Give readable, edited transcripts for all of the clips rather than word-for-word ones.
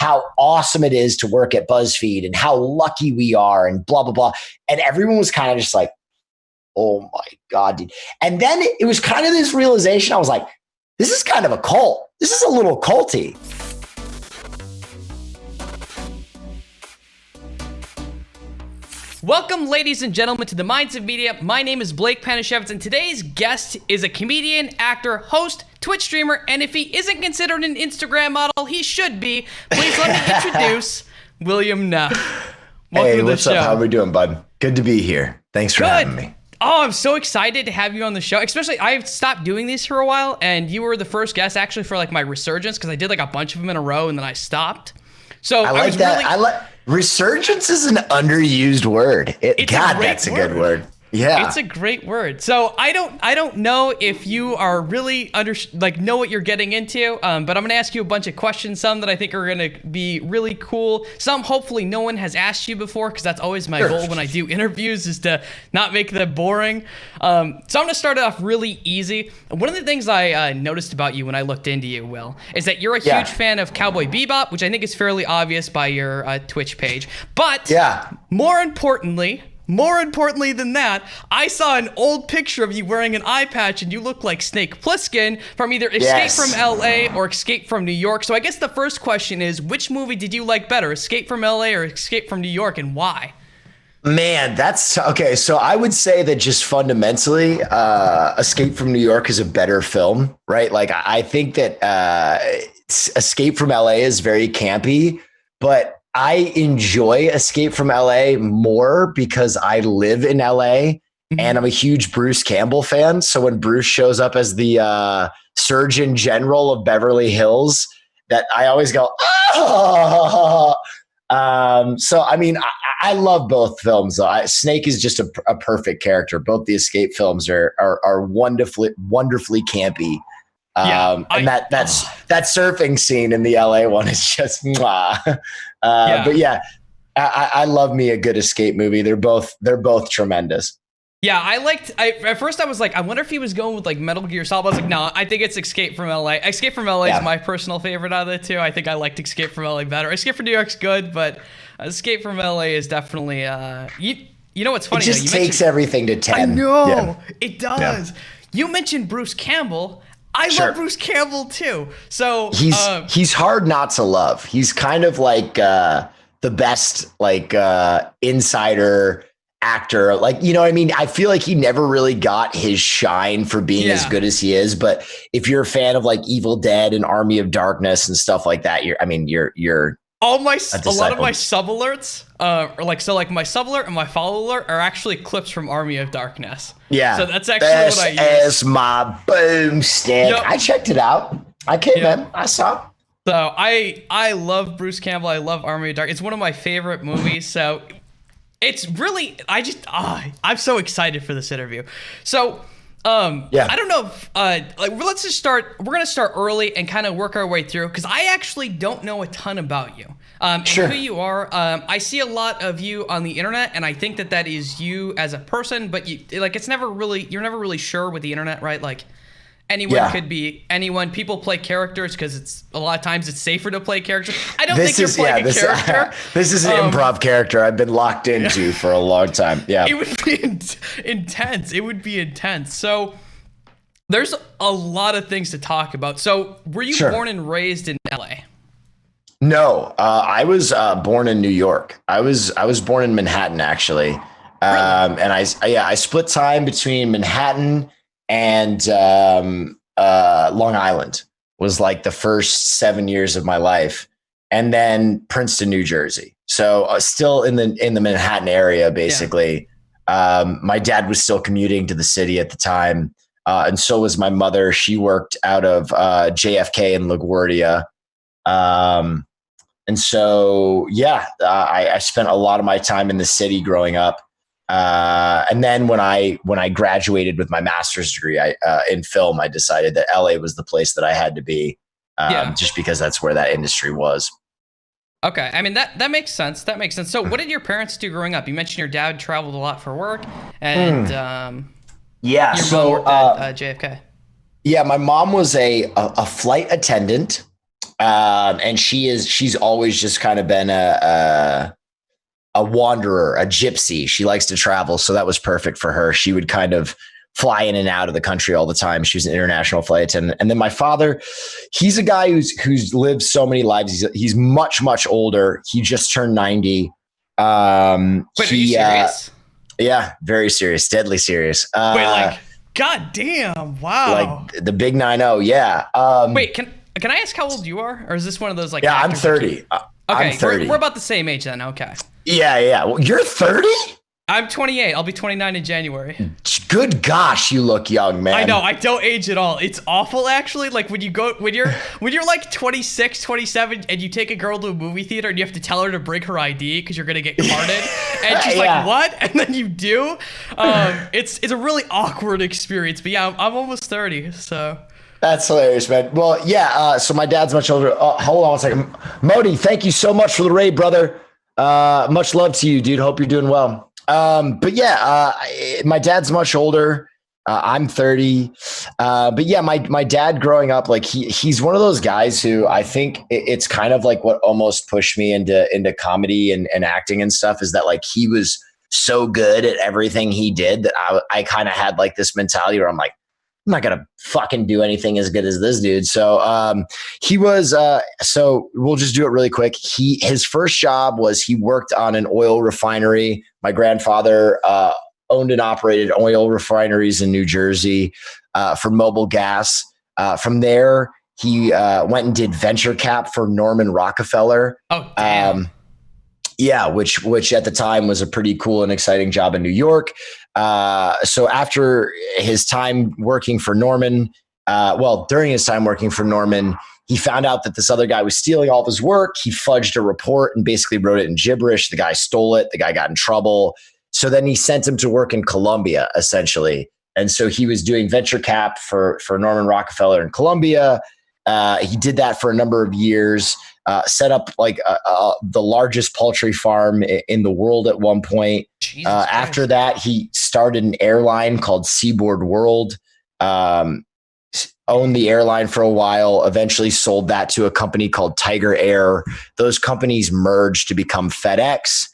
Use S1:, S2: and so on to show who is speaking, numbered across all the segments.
S1: how awesome it is to work at BuzzFeed and how lucky we are and blah, blah, blah. And everyone was kind of just like, oh my God, dude. And then it was kind of this realization. I was like, this is kind of a cult. This is a little culty.
S2: Welcome, ladies and gentlemen, to the Minds of Media. My name is Blake Panashevitz, and today's guest is a comedian, actor, host, Twitch streamer, and if he isn't considered an Instagram model, he should be. Please let me introduce William Neff. Welcome to the
S1: what's
S2: show.
S1: up? How we doing, bud? Good to be here. Thanks for having me.
S2: Oh, I'm so excited to have you on the show. Especially, I've stopped doing these for a while, and you were the first guest actually for like my resurgence because I did like a bunch of them in a row, and then I stopped. So
S1: I like that. Resurgence is an underused word. That's a good word. Yeah,
S2: it's a great word. So I don't know if you are really know what you're getting into, but I'm gonna ask you a bunch of questions. Some that I think are gonna be really cool. Some hopefully no one has asked you before, because that's always my goal when I do interviews, is to not make them boring. So I'm gonna start it off really easy. One of the things I noticed about you when I looked into you, Will, is that you're a huge fan of Cowboy Bebop, which I think is fairly obvious by your Twitch page. But more importantly than that, I saw an old picture of you wearing an eye patch, and you look like Snake Plissken from either Escape from LA or Escape from New York. So I guess the first question is, which movie did you like better, Escape from LA or Escape from New York, and why?
S1: Man, that's okay. So I would say that just fundamentally, Escape from New York is a better film, right? Like, I think that Escape from LA is very campy, but I enjoy Escape from LA more because I live in LA and I'm a huge Bruce Campbell fan. So when Bruce shows up as the Surgeon General of Beverly Hills, that I always go, oh. So, I mean, I love both films, though. Snake is just a perfect character. Both the Escape films are wonderfully campy. And that surfing scene in the LA one is just mwah. But yeah, I love me a good escape movie. They're both tremendous.
S2: Yeah, at first I was like, I wonder if he was going with like Metal Gear Solid. I was like, no, I think it's Escape from LA. Escape from LA is my personal favorite out of the two. I think I liked Escape from LA better. Escape from New York's good, but Escape from LA is definitely you know what's funny?
S1: It just takes everything to 10.
S2: I know, it does. Yeah. You mentioned Bruce Campbell. I love Bruce Campbell too. So he's hard not to love.
S1: He's kind of like the best insider actor. Like, you know what I mean? I feel like he never really got his shine for being as good as he is. But if you're a fan of like Evil Dead and Army of Darkness and stuff like that, you're
S2: a lot of my sub alerts, my sub alert and my follow alert are actually clips from Army of Darkness. Yeah. So that's actually what I use.
S1: As my boomstick. Yep. I checked it out. I came in. I saw.
S2: So I love Bruce Campbell. I love Army of Darkness. It's one of my favorite movies. So it's really, I'm so excited for this interview. So I don't know if, let's just start. We're going to start early and kind of work our way through, because I actually don't know a ton about you and who you are. I see a lot of you on the internet, and I think that is you as a person, but you're never really sure with the internet, right? Like, anyone could be anyone. People play characters because a lot of times it's safer to play characters. I don't think you're playing a character.
S1: This is an improv character I've been locked into for a long time. Yeah.
S2: It would be intense. It would be intense. So there's a lot of things to talk about. So were you born and raised in LA?
S1: No, I was born in New York. I was born in Manhattan, actually. And I split time between Manhattan and Long Island. Was like the first 7 years of my life, and then Princeton, New Jersey. So still in the Manhattan area, basically. My dad was still commuting to the city at the time, and so was my mother. She worked out of JFK in LaGuardia, and so I spent a lot of my time in the city growing up. And then when I graduated with my master's degree in film, I decided that LA was the place that I had to be, just because that's where that industry was.
S2: Okay. I mean, that makes sense. That makes sense. So what did your parents do growing up? You mentioned your dad traveled a lot for work, and your mom worked at JFK.
S1: Yeah, my mom was a flight attendant And she's always just kind of been a wanderer, a gypsy. She likes to travel. So that was perfect for her. She would kind of fly in and out of the country all the time. She was an international flight attendant. And then my father, he's a guy who's lived so many lives. He's much, much older. He just turned 90.
S2: Wait, are you serious?
S1: Yeah, very serious, deadly serious.
S2: Wait, like, God damn. Wow.
S1: Like the big 9-0. Yeah.
S2: Wait, can I ask how old you are? Or is this one of those like,
S1: yeah, I'm 30.
S2: Okay,
S1: I'm 30.
S2: we're about the same age then. Okay.
S1: Yeah. Well, you're 30?
S2: I'm 28. I'll be 29 in January.
S1: Good gosh, you look young, man.
S2: I know. I don't age at all. It's awful, actually. Like when you're like 26, 27, and you take a girl to a movie theater and you have to tell her to bring her ID because you're gonna get carded, and she's like, "What?" And then you do. It's a really awkward experience. But yeah, I'm almost 30, so.
S1: That's hilarious, man. Well, yeah. So my dad's much older. Hold on one second, Modi. Thank you so much for the raid, brother. Much love to you, dude. Hope you're doing well. But yeah, my dad's much older. I'm 30. But yeah, my dad growing up, like he's one of those guys who I think it's kind of like what almost pushed me into comedy and acting and stuff, is that like he was so good at everything he did that I kind of had like this mentality where I'm like, I'm not going to fucking do anything as good as this dude. So, he was, so we'll just do it really quick. His first job was he worked on an oil refinery. My grandfather, owned and operated oil refineries in New Jersey, for Mobil Gas. From there, he, went and did venture cap for Norman Rockefeller.
S2: Oh, damn.
S1: Yeah, which at the time was a pretty cool and exciting job in New York. So after his time working for Norman, during his time working for Norman, he found out that this other guy was stealing all of his work. He fudged a report and basically wrote it in gibberish. The guy stole it. The guy got in trouble. So then he sent him to work in Colombia, essentially. And so he was doing venture cap for Norman Rockefeller in Colombia. He did that for a number of years. Set up like the largest poultry farm in the world at one point. After that, he started an airline called Seaboard World, owned the airline for a while, eventually sold that to a company called Tiger Air. Those companies merged to become FedEx.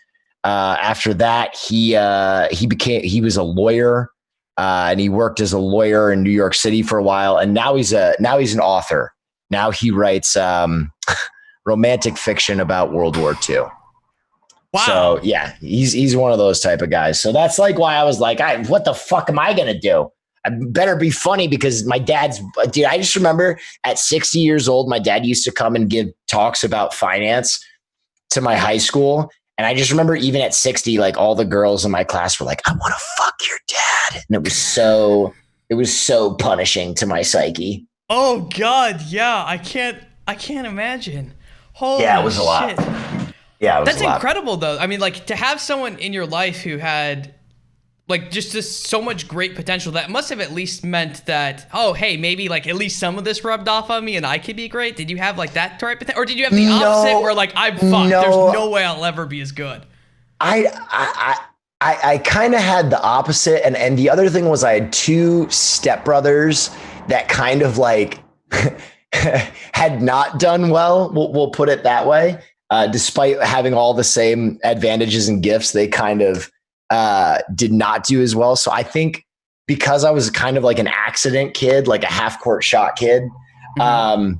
S1: After that, he was a lawyer, and he worked as a lawyer in New York City for a while. And now he's an author. Now he writes, romantic fiction about World War II.
S2: Wow.
S1: So yeah, he's one of those type of guys. So that's like why I was like, what the fuck am I going to do? I better be funny, because my dad's, dude, I just remember at 60 years old, my dad used to come and give talks about finance to my high school. And I just remember even at 60, like all the girls in my class were like, I want to fuck your dad. And it was so punishing to my psyche.
S2: Oh God. Yeah. I can't imagine. Holy
S1: yeah, it was
S2: shit.
S1: a lot. Yeah, it was
S2: That's
S1: a lot.
S2: incredible, though. I mean, like, to have someone in your life who had, like, just so much great potential, that must have at least meant that, oh, hey, maybe, like, at least some of this rubbed off on me and I could be great. Did you have, like, that type of thing? Or did you have the opposite where, like, I'm fucked. No, there's no way I'll ever be as good?
S1: I kind of had the opposite. And the other thing was I had two stepbrothers that kind of, like... had not done well. We'll put it that way. Despite having all the same advantages and gifts, they kind of did not do as well. So I think because I was kind of like an accident kid, like a half court shot kid, I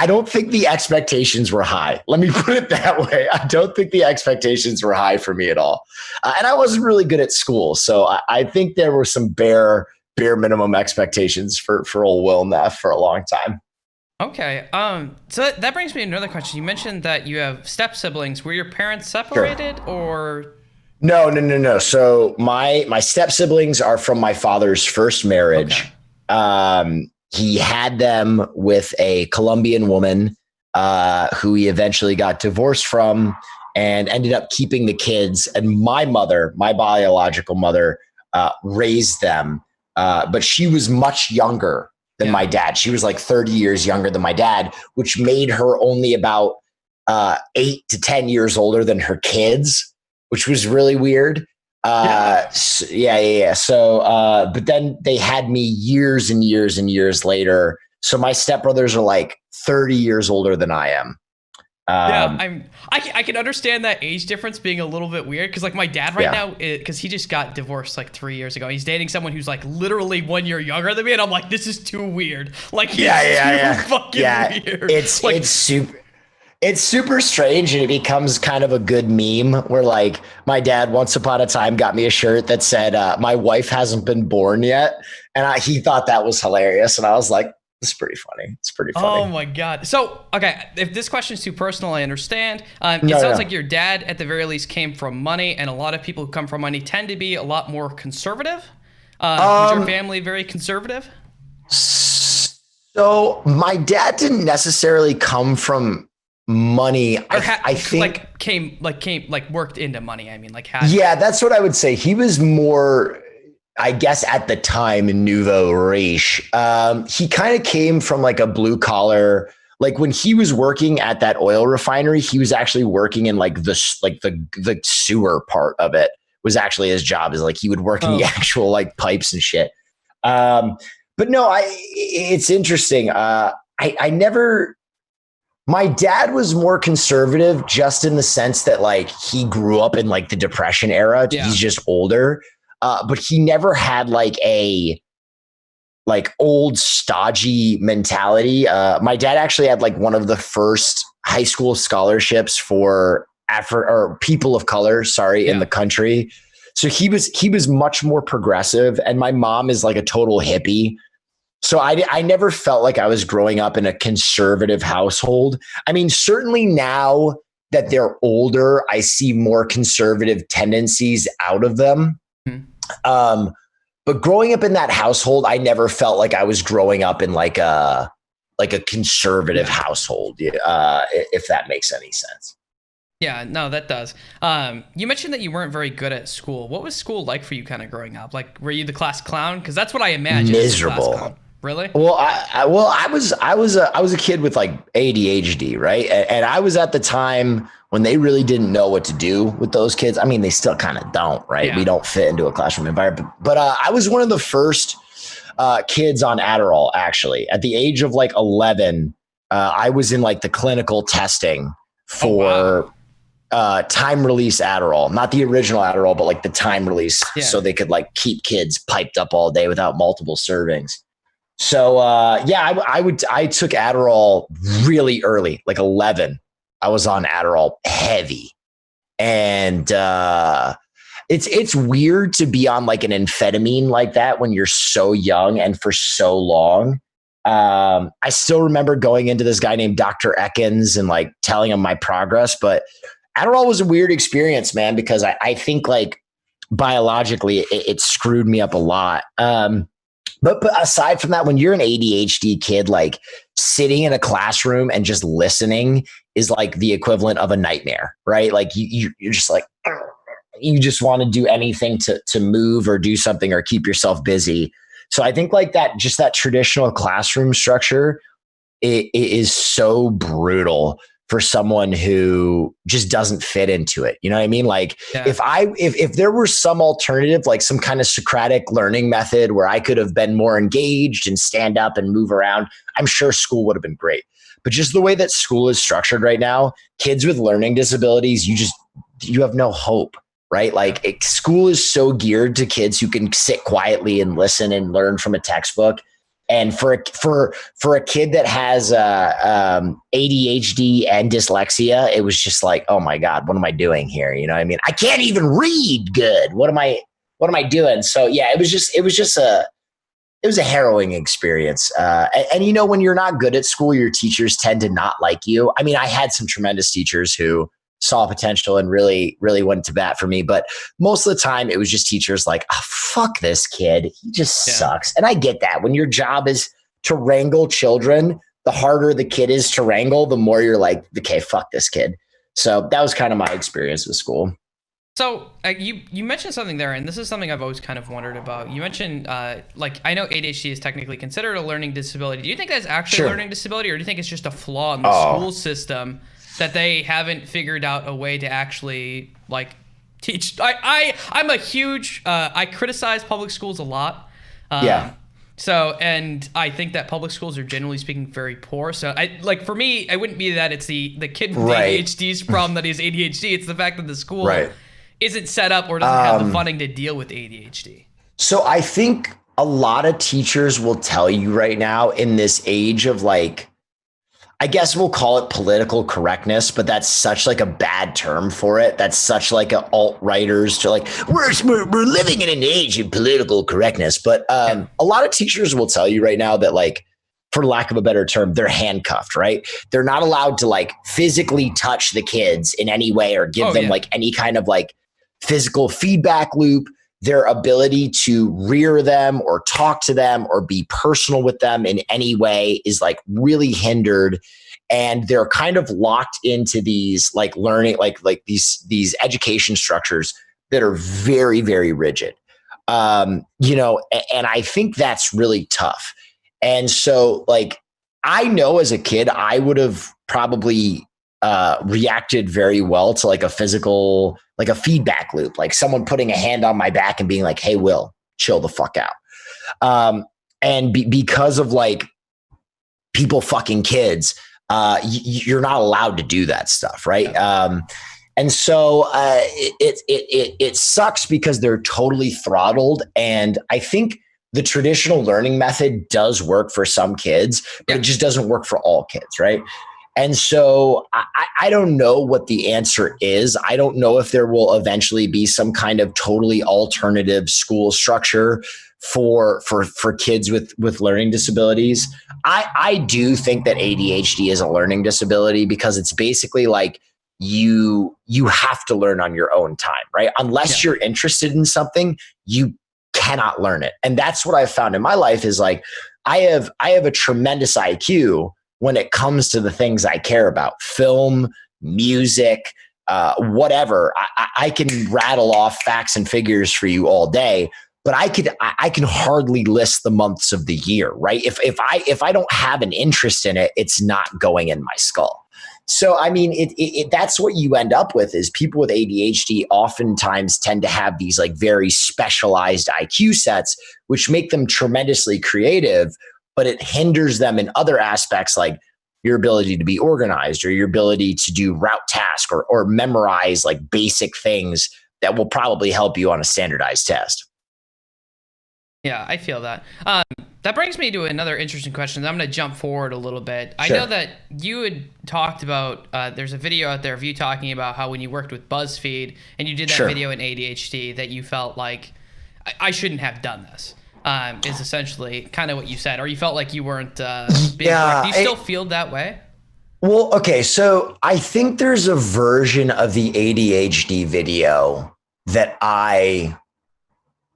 S1: don't think the expectations were high. Let me put it that way. I don't think the expectations were high for me at all. And I wasn't really good at school. So I think there were some bare minimum expectations for old Will Neff for a long time.
S2: Okay. So that brings me to another question. You mentioned that you have step siblings. Were your parents separated? Sure. Or?
S1: No. So my step siblings are from my father's first marriage. Okay. He had them with a Colombian woman, who he eventually got divorced from and ended up keeping the kids. And my mother, my biological mother, raised them. But she was much younger than my dad. She was like 30 years younger than my dad, which made her only about 8 to 10 years older than her kids, which was really weird. Yeah. So, but then they had me years and years and years later. So my stepbrothers are like 30 years older than I am.
S2: Yeah, I can understand that age difference being a little bit weird because like my dad right now, because he just got divorced like 3 years ago. He's dating someone who's like literally 1 year younger than me, and I'm like, this is too weird. Like, he's too fucking weird.
S1: It's super strange, and it becomes kind of a good meme where like my dad once upon a time got me a shirt that said my wife hasn't been born yet, and he thought that was hilarious, and I was like, it's pretty funny. It's pretty funny.
S2: Oh my God. So, okay, if this question's too personal, I understand. It sounds like your dad, at the very least, came from money, and a lot of people who come from money tend to be a lot more conservative. Was your family very conservative?
S1: So my dad didn't necessarily come from money. I think
S2: worked into money. I mean,
S1: yeah, that's what I would say. He was more, I guess at the time, nouveau riche. He kind of came from like a blue collar, like when he was working at that oil refinery, he was actually working in like the sewer part of it was actually his job, is like he would work in the actual like pipes and shit. But no, it's interesting. My dad was more conservative just in the sense that like he grew up in like the Depression era. Yeah. He's just older. But he never had like a old stodgy mentality. My dad actually had like one of the first high school scholarships for people of color, in the country. So he was much more progressive, and my mom is like a total hippie. So I never felt like I was growing up in a conservative household. I mean, certainly now that they're older, I see more conservative tendencies out of them. But growing up in that household, I never felt like I was growing up in like a conservative household, if that makes any sense.
S2: Yeah, no, that does. You mentioned that you weren't very good at school. What was school like for you kind of growing up? Like, were you the class clown? Because that's what I imagine.
S1: Miserable.
S2: Really?
S1: Well, I was a kid with like ADHD, right? And I was at the time when they really didn't know what to do with those kids. I mean, they still kind of don't, right? Yeah. We don't fit into a classroom environment. But I was one of the first kids on Adderall, actually. At the age of like 11, I was in like the clinical testing for time release Adderall, not the original Adderall, but like the time release, so they could like keep kids piped up all day without multiple servings. So I took Adderall really early, like 11. I was on Adderall heavy, and it's weird to be on like an amphetamine like that when you're so young and for so long. I still remember going into this guy named Dr. Ekins and like telling him my progress, but Adderall was a weird experience, man, because I think like biologically it screwed me up a lot. But aside from that, when you're an ADHD kid, like sitting in a classroom and just listening is like the equivalent of a nightmare, right? Like you're just like, you just want to do anything to move or do something or keep yourself busy. So I think like that traditional classroom structure, it is so brutal for someone who just doesn't fit into it. You know what I mean? Like if there were some alternative, like some kind of Socratic learning method where I could have been more engaged and stand up and move around, I'm sure school would have been great. But just the way that school is structured right now, kids with learning disabilities, you have no hope, right? Like school is so geared to kids who can sit quietly and listen and learn from a textbook. And for a kid that has ADHD and dyslexia, it was just like, oh my God, what am I doing here? You know what I mean? I can't even read good. What am I doing? So yeah, it was a harrowing experience. And you know, when you're not good at school, your teachers tend to not like you. I mean, I had some tremendous teachers who saw potential and really, really went to bat for me. But most of the time it was just teachers like, oh, fuck this kid. He just sucks. And I get that. When your job is to wrangle children, the harder the kid is to wrangle, the more you're like, okay, fuck this kid. So that was kind of my experience with school.
S2: So you mentioned something there, and this is something I've always kind of wondered about. You mentioned, like, I know ADHD is technically considered a learning disability. Do you think that's actually a learning disability, or do you think it's just a flaw in the school system that they haven't figured out a way to actually like teach? I'm a huge I criticize public schools a lot. So, and I think that public schools are generally speaking very poor. So, for me, it wouldn't be that it's the kid with ADHD's problem that he has ADHD. It's the fact that the school isn't set up or doesn't have the funding to deal with ADHD.
S1: So I think a lot of teachers will tell you right now in this age of like, I guess we'll call it political correctness, but that's such like a bad term for it. That's such like an alt-righters to like, we're living in an age of political correctness. But a lot of teachers will tell you right now that like, for lack of a better term, they're handcuffed, right? They're not allowed to like physically touch the kids in any way or give them like any kind of like physical feedback loop. Their ability to rear them or talk to them or be personal with them in any way is like really hindered. And they're kind of locked into these like learning, like these education structures that are very, very rigid. And I think that's really tough. And so like, I know as a kid, I would have probably reacted very well to like a physical, like a feedback loop, like someone putting a hand on my back and being like, hey, Will, chill the fuck out. Because of like people fucking kids, you're not allowed to do that stuff. Right. And so it sucks because they're totally throttled. And I think the traditional learning method does work for some kids, but it just doesn't work for all kids. Right. And so I don't know what the answer is. I don't know if there will eventually be some kind of totally alternative school structure for kids with learning disabilities. I do think that ADHD is a learning disability because it's basically like you have to learn on your own time, right? Unless you're interested in something, you cannot learn it. And that's what I've found in my life is like I have a tremendous IQ when it comes to the things I care about, film, music, whatever. I can rattle off facts and figures for you all day, but I can hardly list the months of the year, right? If I don't have an interest in it, it's not going in my skull. So, I mean, that's what you end up with is people with ADHD oftentimes tend to have these like very specialized IQ sets, which make them tremendously creative, but it hinders them in other aspects like your ability to be organized or your ability to do route task or memorize like basic things that will probably help you on a standardized test.
S2: Yeah, I feel that. That brings me to another interesting question. I'm going to jump forward a little bit. Sure. I know that you had talked about, there's a video out there of you talking about how when you worked with Buzzfeed and you did that video in ADHD that you felt like, I shouldn't have done this. Is essentially kind of what you said, or you felt like you weren't being correct. Do you still feel that way?
S1: Well, okay. So I think there's a version of the ADHD video that I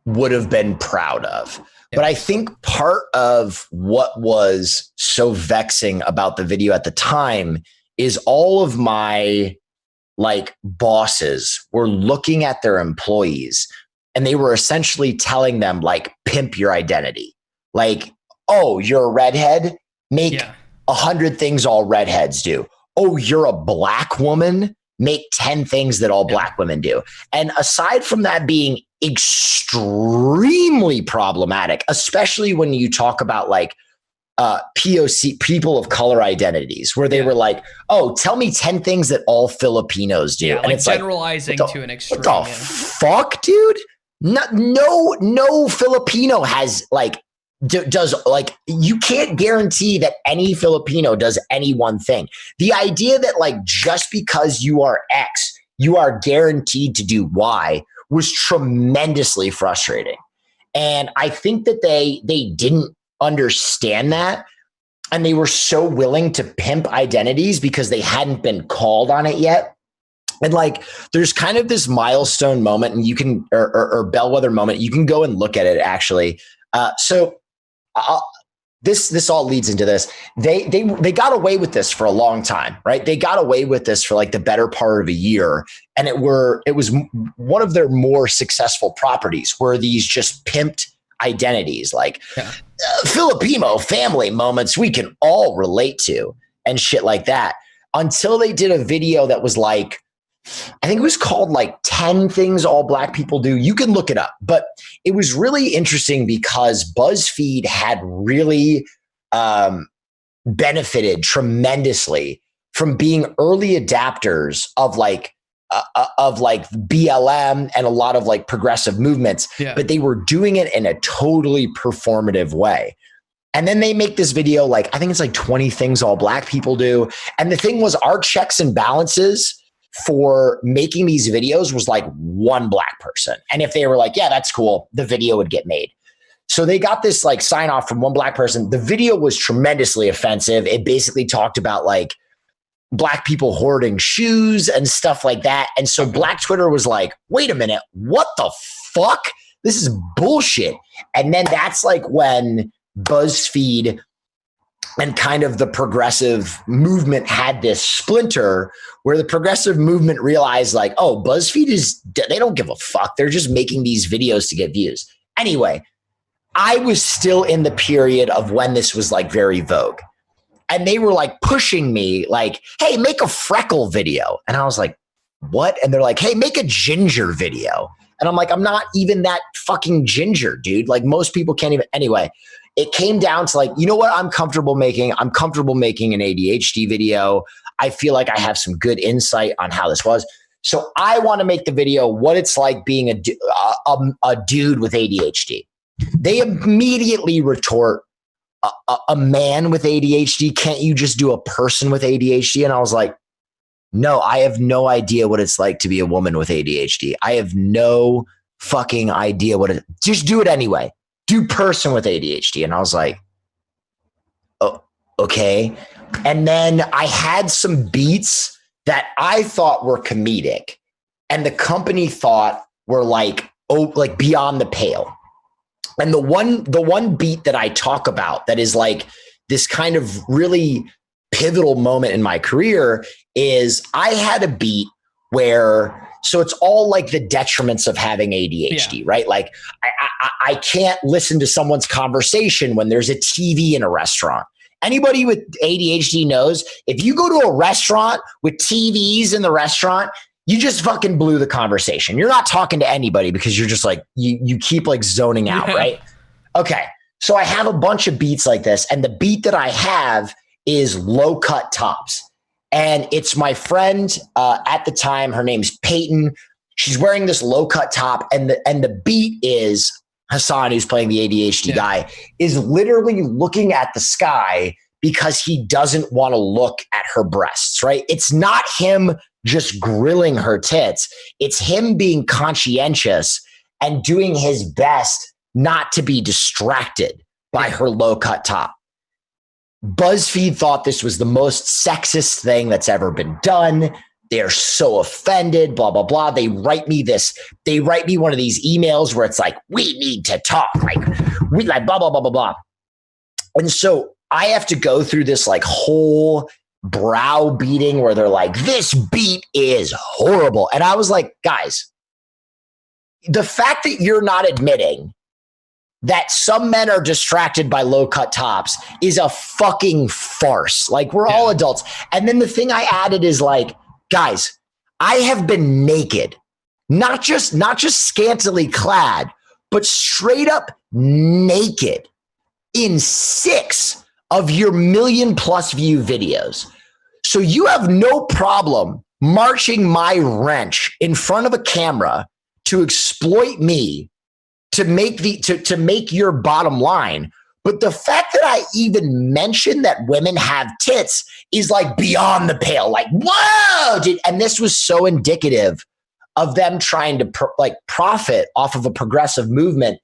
S1: would have been proud of. But I think part of what was so vexing about the video at the time is all of my like bosses were looking at their employees and they were essentially telling them like, pimp your identity. Like, oh, you're a redhead? Make 100 things all redheads do. Oh, you're a black woman? Make 10 things that all black women do. And aside from that being extremely problematic, especially when you talk about like POC, people of color identities, where they were like, oh, tell me 10 things that all Filipinos do.
S2: And
S1: like
S2: it's generalizing to an extreme.
S1: What the fuck, dude? No Filipino has like, does like, you can't guarantee that any Filipino does any one thing. The idea that like, just because you are X, you are guaranteed to do Y was tremendously frustrating. And I think that they didn't understand that. And they were so willing to pimp identities because they hadn't been called on it yet. And like, there's kind of this milestone moment and you can, or bellwether moment, you can go and look at it actually. This all leads into this. They got away with this for a long time, right? They got away with this for like the better part of a year. And it was one of their more successful properties were these just pimped identities, like Filipino family moments we can all relate to and shit like that, until they did a video that was like I think it was called like 10 things all black people do. You can look it up, but it was really interesting because BuzzFeed had really benefited tremendously from being early adapters of like BLM and a lot of like progressive movements, but they were doing it in a totally performative way. And then they make this video, like, I think it's like 20 things all black people do. And the thing was, our checks and balances for making these videos was like one black person. And if they were like, yeah, that's cool, the video would get made. So they got this like sign off from one black person. The video was tremendously offensive. It basically talked about like black people hoarding shoes and stuff like that. And so black Twitter was like, wait a minute, what the fuck? This is bullshit. And then that's like when BuzzFeed and kind of the progressive movement had this splinter where the progressive movement realized like, oh, BuzzFeed they don't give a fuck. They're just making these videos to get views. Anyway, I was still in the period of when this was like very vogue. And they were like pushing me like, hey, make a freckle video. And I was like, what? And they're like, hey, make a ginger video. And I'm like, I'm not even that fucking ginger, dude. Like most people can't even. Anyway, it came down to like, you know what I'm comfortable making? I'm comfortable making an ADHD video. I feel like I have some good insight on how this was. So I want to make the video what it's like being a dude with ADHD. They immediately retort, a man with ADHD, can't you just do a person with ADHD? And I was like, no, I have no idea what it's like to be a woman with ADHD. I have no fucking idea just do it anyway. Do person with ADHD. And I was like, oh, okay. And then I had some beats that I thought were comedic and the company thought were like, oh, like beyond the pale. And the one beat that I talk about that is like this kind of really pivotal moment in my career is I had a beat where, so it's all like the detriments of having ADHD, right? Like I can't listen to someone's conversation when there's a TV in a restaurant. Anybody with ADHD knows if you go to a restaurant with TVs in the restaurant, you just fucking blew the conversation. You're not talking to anybody because you're just like, you keep like zoning out, right? Okay. So I have a bunch of beats like this. And the beat that I have is low cut tops. And it's my friend at the time, her name's Peyton. She's wearing this low cut top. And the beat is Hassan, who's playing the ADHD guy, is literally looking at the sky because he doesn't want to look at her breasts, right? It's not him just grilling her tits. It's him being conscientious and doing his best not to be distracted by her low cut top. BuzzFeed thought this was the most sexist thing that's ever been done. They're so offended, blah, blah, blah. They write me one of these emails where it's like, we need to talk, like blah, blah, blah, blah, blah. And so I have to go through this like whole browbeating where they're like, this beat is horrible. And I was like, guys, the fact that you're not admitting that some men are distracted by low cut tops is a fucking farce. Like we're all adults. And then the thing I added is like, guys, I have been naked, not just scantily clad, but straight up naked in 6 of your 1 million+ view videos. So you have no problem marching my wrench in front of a camera to exploit me to make your bottom line. But the fact that I even mentioned that women have tits is like beyond the pale. Like, whoa, dude. And this was so indicative of them trying to profit off of a progressive movement.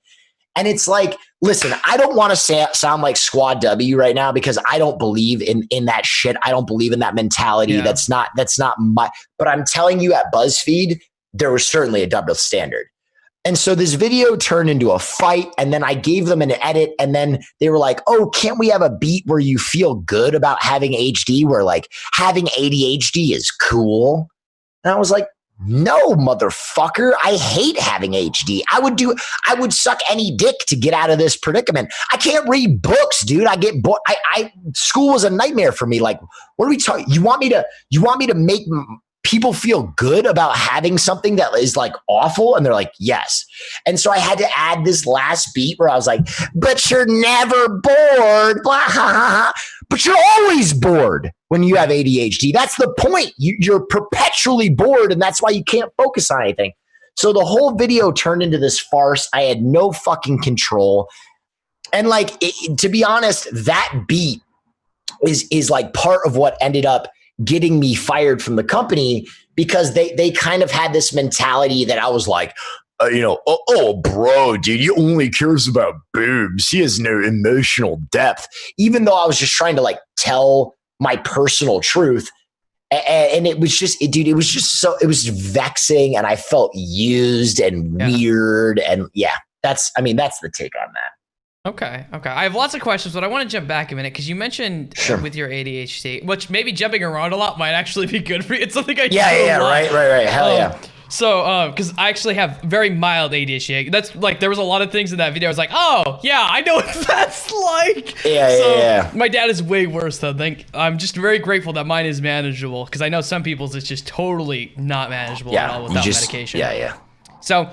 S1: And it's like, listen, I don't want to sound like Squad W right now because I don't believe in that shit. I don't believe in that mentality. Yeah. That's not my, but I'm telling you at BuzzFeed, there was certainly a double standard. And so this video turned into a fight, and then I gave them an edit, and then they were like, oh, can't we have a beat where you feel good about having HD, where like having ADHD is cool? And I was like, no, motherfucker, I hate having HD. I would suck any dick to get out of this predicament. I can't read books, dude. I get bored. School was a nightmare for me. Like, what are we talking? You want me to make people feel good about having something that is like awful. And they're like, yes. And so I had to add this last beat where I was like, but you're never bored. Blah, ha, ha, ha. But you're always bored when you have ADHD. That's the point. You're perpetually bored. And that's why you can't focus on anything. So the whole video turned into this farce. I had no fucking control. And like, to be honest, that beat is like part of what ended up getting me fired from the company, because they kind of had this mentality that I was like, oh, bro, dude, he only cares about boobs. He has no emotional depth. Even though I was just trying to like tell my personal truth. And it was just, it was vexing, and I felt used and weird. And that's the take on that.
S2: Okay. I have lots of questions, but I want to jump back a minute because you mentioned with your ADHD, which maybe jumping around a lot might actually be good for you. It's something I do a lot.
S1: Right. Hell yeah.
S2: So, because I actually have very mild ADHD. That's like, there was a lot of things in that video. I was like, oh, yeah, I know what that's like. Yeah. My dad is way worse, though. I'm just very grateful that mine is manageable, because I know some people's it's just totally not manageable at all without medication.
S1: Yeah.
S2: So,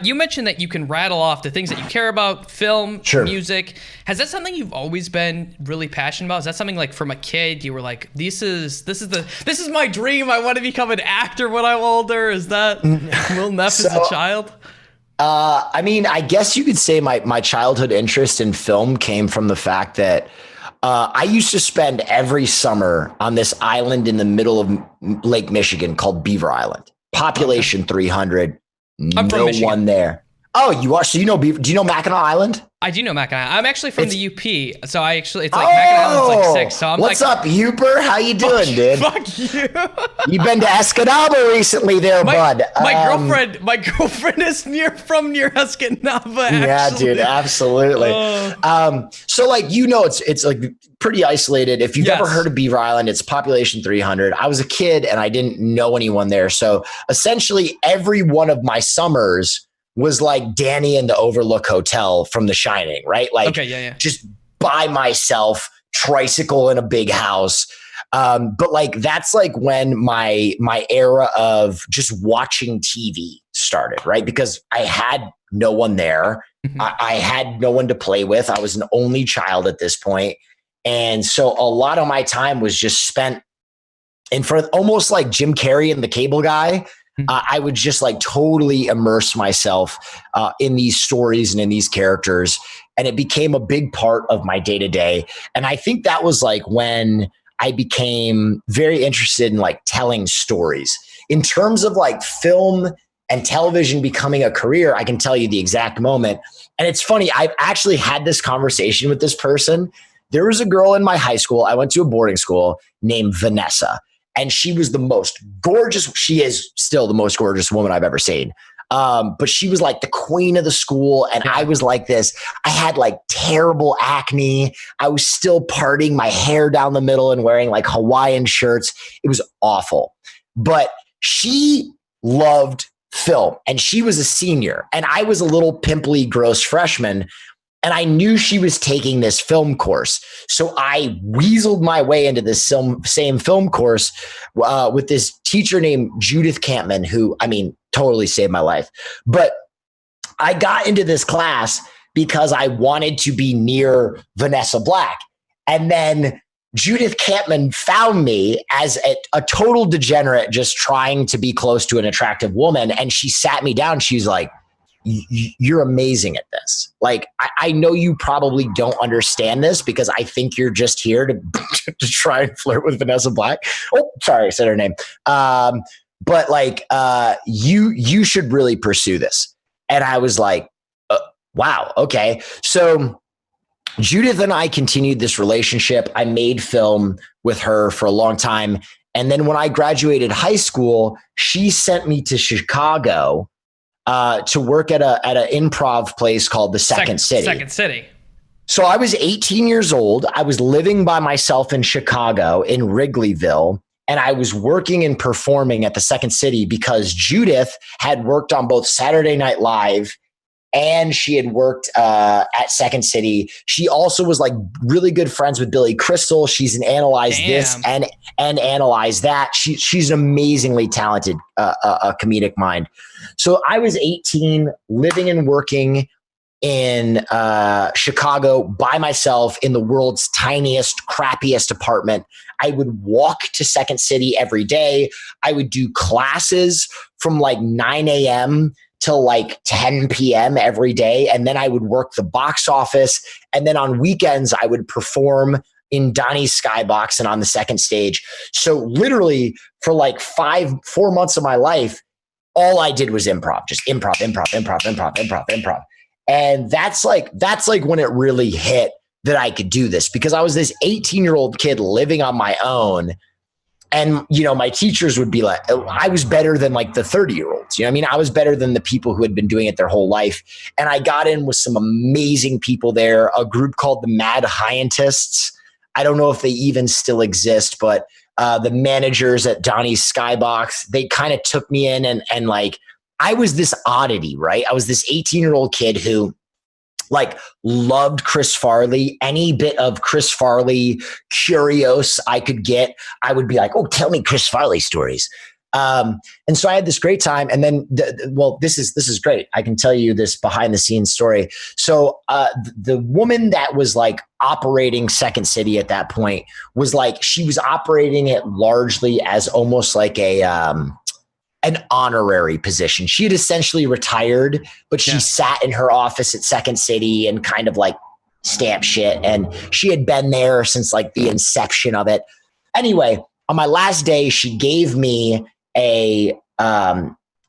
S2: you mentioned that you can rattle off the things that you care about, film, music. Has that something you've always been really passionate about? Is that something like from a kid you were like, this is my dream. I want to become an actor when I'm older. Is that Will Neff as a child?
S1: I guess you could say my childhood interest in film came from the fact that I used to spend every summer on this island in the middle of Lake Michigan called Beaver Island. Population 300.
S2: I'm from Michigan.
S1: One there. Oh, you are? So you know Beaver? Do you know Mackinac Island?
S2: I do know Mackinac. I'm actually from the UP, so it's like Mackinac Island's like 6. So I'm
S1: what's up, Uper? How you doing, dude?
S2: Fuck you.
S1: You've been to Escanaba recently, there, bud.
S2: My girlfriend is from near Escanaba. Actually.
S1: Yeah, dude, absolutely. So like it's like pretty isolated. If you've ever heard of Beaver Island, it's population 300. I was a kid and I didn't know anyone there, so essentially every one of my summers was like Danny in the Overlook Hotel from The Shining, right? Like, just by myself, tricycle in a big house. But like, that's like when my era of just watching TV started, right? Because I had no one there. I had no one to play with. I was an only child at this point. And so a lot of my time was just spent in front of, almost like Jim Carrey and the Cable Guy. I would just like totally immerse myself in these stories and in these characters. And it became a big part of my day to day. And I think that was like when I became very interested in like telling stories. In terms of like film and television becoming a career, I can tell you the exact moment. And it's funny, I've actually had this conversation with this person. There was a girl in my high school. I went to a boarding school named Vanessa. And she was the most gorgeous. She is still the most gorgeous woman I've ever seen. But she was like the queen of the school. And I was like this. I had like terrible acne. I was still parting my hair down the middle and wearing like Hawaiian shirts. It was awful. But she loved film and she was a senior. And I was a little pimply, gross freshman. And I knew she was taking this film course. So I weaseled my way into this same film course with this teacher named Judith Campman, who, totally saved my life. But I got into this class because I wanted to be near Vanessa Black. And then Judith Campman found me as a total degenerate just trying to be close to an attractive woman. And she sat me down. She was like, you're amazing at this. Like, I know you probably don't understand this because I think you're just here to try and flirt with Vanessa Black. Oh, sorry, I said her name. But like, you should really pursue this. And I was like, wow, okay. So Judith and I continued this relationship. I made film with her for a long time. And then when I graduated high school, she sent me to Chicago to work at an improv place called the Second City.
S2: Second City.
S1: So I was 18 years old. I was living by myself in Chicago in Wrigleyville, and I was working and performing at the Second City because Judith had worked on both Saturday Night Live and she had worked at Second City. She also was like really good friends with Billy Crystal. She's an Analyze This and Analyze That. She's an amazingly talented comedic mind. So I was 18, living and working in Chicago by myself in the world's tiniest, crappiest apartment. I would walk to Second City every day. I would do classes from like 9 a.m. till like 10 p.m. every day. And then I would work the box office. And then on weekends, I would perform in Donnie's Skybox and on the second stage. So literally for like 4 months of my life, all I did was improv, just improv. And that's like when it really hit that I could do this, because I was this 18-year-old kid living on my own. And, you know, my teachers would be like, I was better than like the 30-year-olds. You know what I mean? I was better than the people who had been doing it their whole life. And I got in with some amazing people there, a group called the Mad Scientists. I don't know if they even still exist, but the managers at Donnie's Skybox, they kind of took me in and like, I was this oddity, right? I was this 18-year-old kid who like loved Chris Farley. Any bit of Chris Farley curios I could get, I would be like, oh, tell me Chris Farley stories. And so I had this great time. And then, this is great. I can tell you this behind the scenes story. So the woman that was like operating Second City at that point was like, she was operating it largely as almost like an honorary position. She had essentially retired, but she sat in her office at Second City and kind of like stamp shit. And she had been there since like the inception of it. Anyway, on my last day, she gave me a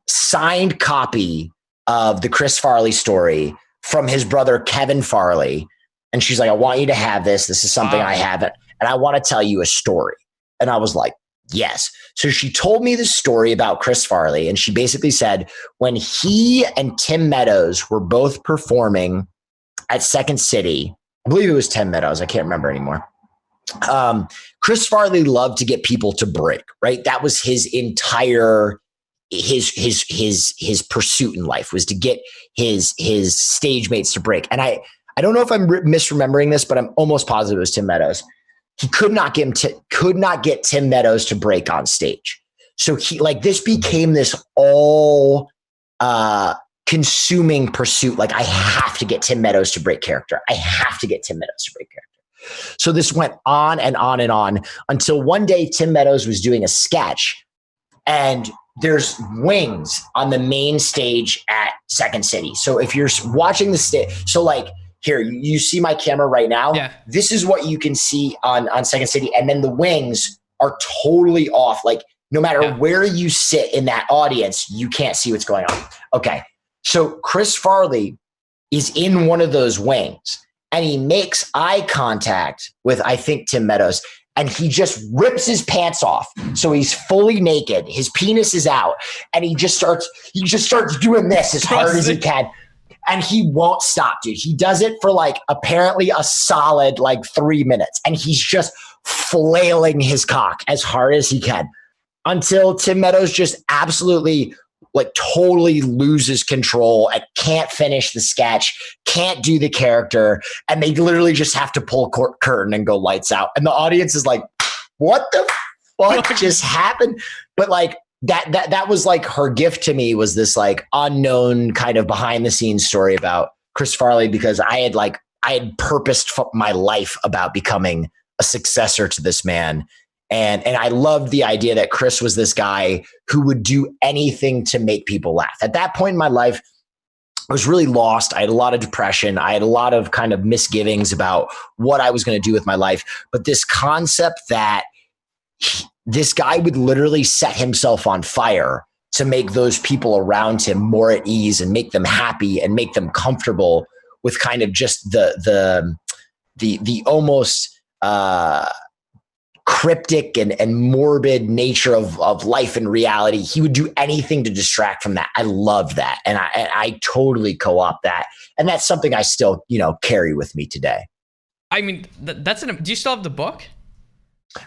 S1: signed copy of the Chris Farley story from his brother, Kevin Farley. And she's like, I want you to have this. This is something I haven't. And I want to tell you a story. And I was like, yes. So she told me this story about Chris Farley. And she basically said when he and Tim Meadows were both performing at Second City, I believe it was Tim Meadows. I can't remember anymore. Chris Farley loved to get people to break, right? That was his entire, his pursuit in life, was to get his stage mates to break. And I don't know if I'm misremembering this, but I'm almost positive it was Tim Meadows. He could not get Tim Meadows to break on stage. So he like this became this all consuming pursuit. Like, I have to get Tim Meadows to break character. I have to get Tim Meadows to break character. So this went on and on and on until one day Tim Meadows was doing a sketch and there's wings on the main stage at Second City. So if you're watching the stage, so like, here, you see my camera right now. Yeah. This is what you can see on Second City. And then the wings are totally off. Like, no matter where you sit in that audience, you can't see what's going on. Okay. So Chris Farley is in one of those wings and he makes eye contact with, I think, Tim Meadows, and he just rips his pants off. So he's fully naked. His penis is out and he just starts doing this as hard as he can. And he won't stop, dude. He does it for like apparently a solid like 3 minutes. And he's just flailing his cock as hard as he can until Tim Meadows just absolutely like totally loses control and can't finish the sketch, can't do the character. And they literally just have to pull curtain and go lights out. And the audience is like, what the fuck just happened? But like, that was like her gift to me, was this like unknown kind of behind the scenes story about Chris Farley, because I had purposed my life about becoming a successor to this man. And I loved the idea that Chris was this guy who would do anything to make people laugh. At that point in my life, I was really lost. I had a lot of depression. I had a lot of kind of misgivings about what I was going to do with my life. But this concept that this guy would literally set himself on fire to make those people around him more at ease and make them happy and make them comfortable with kind of just the almost cryptic and morbid nature of life and reality. He would do anything to distract from that. I love that. And I totally co-opt that. And that's something I still, carry with me today.
S2: I mean, do you still have the book?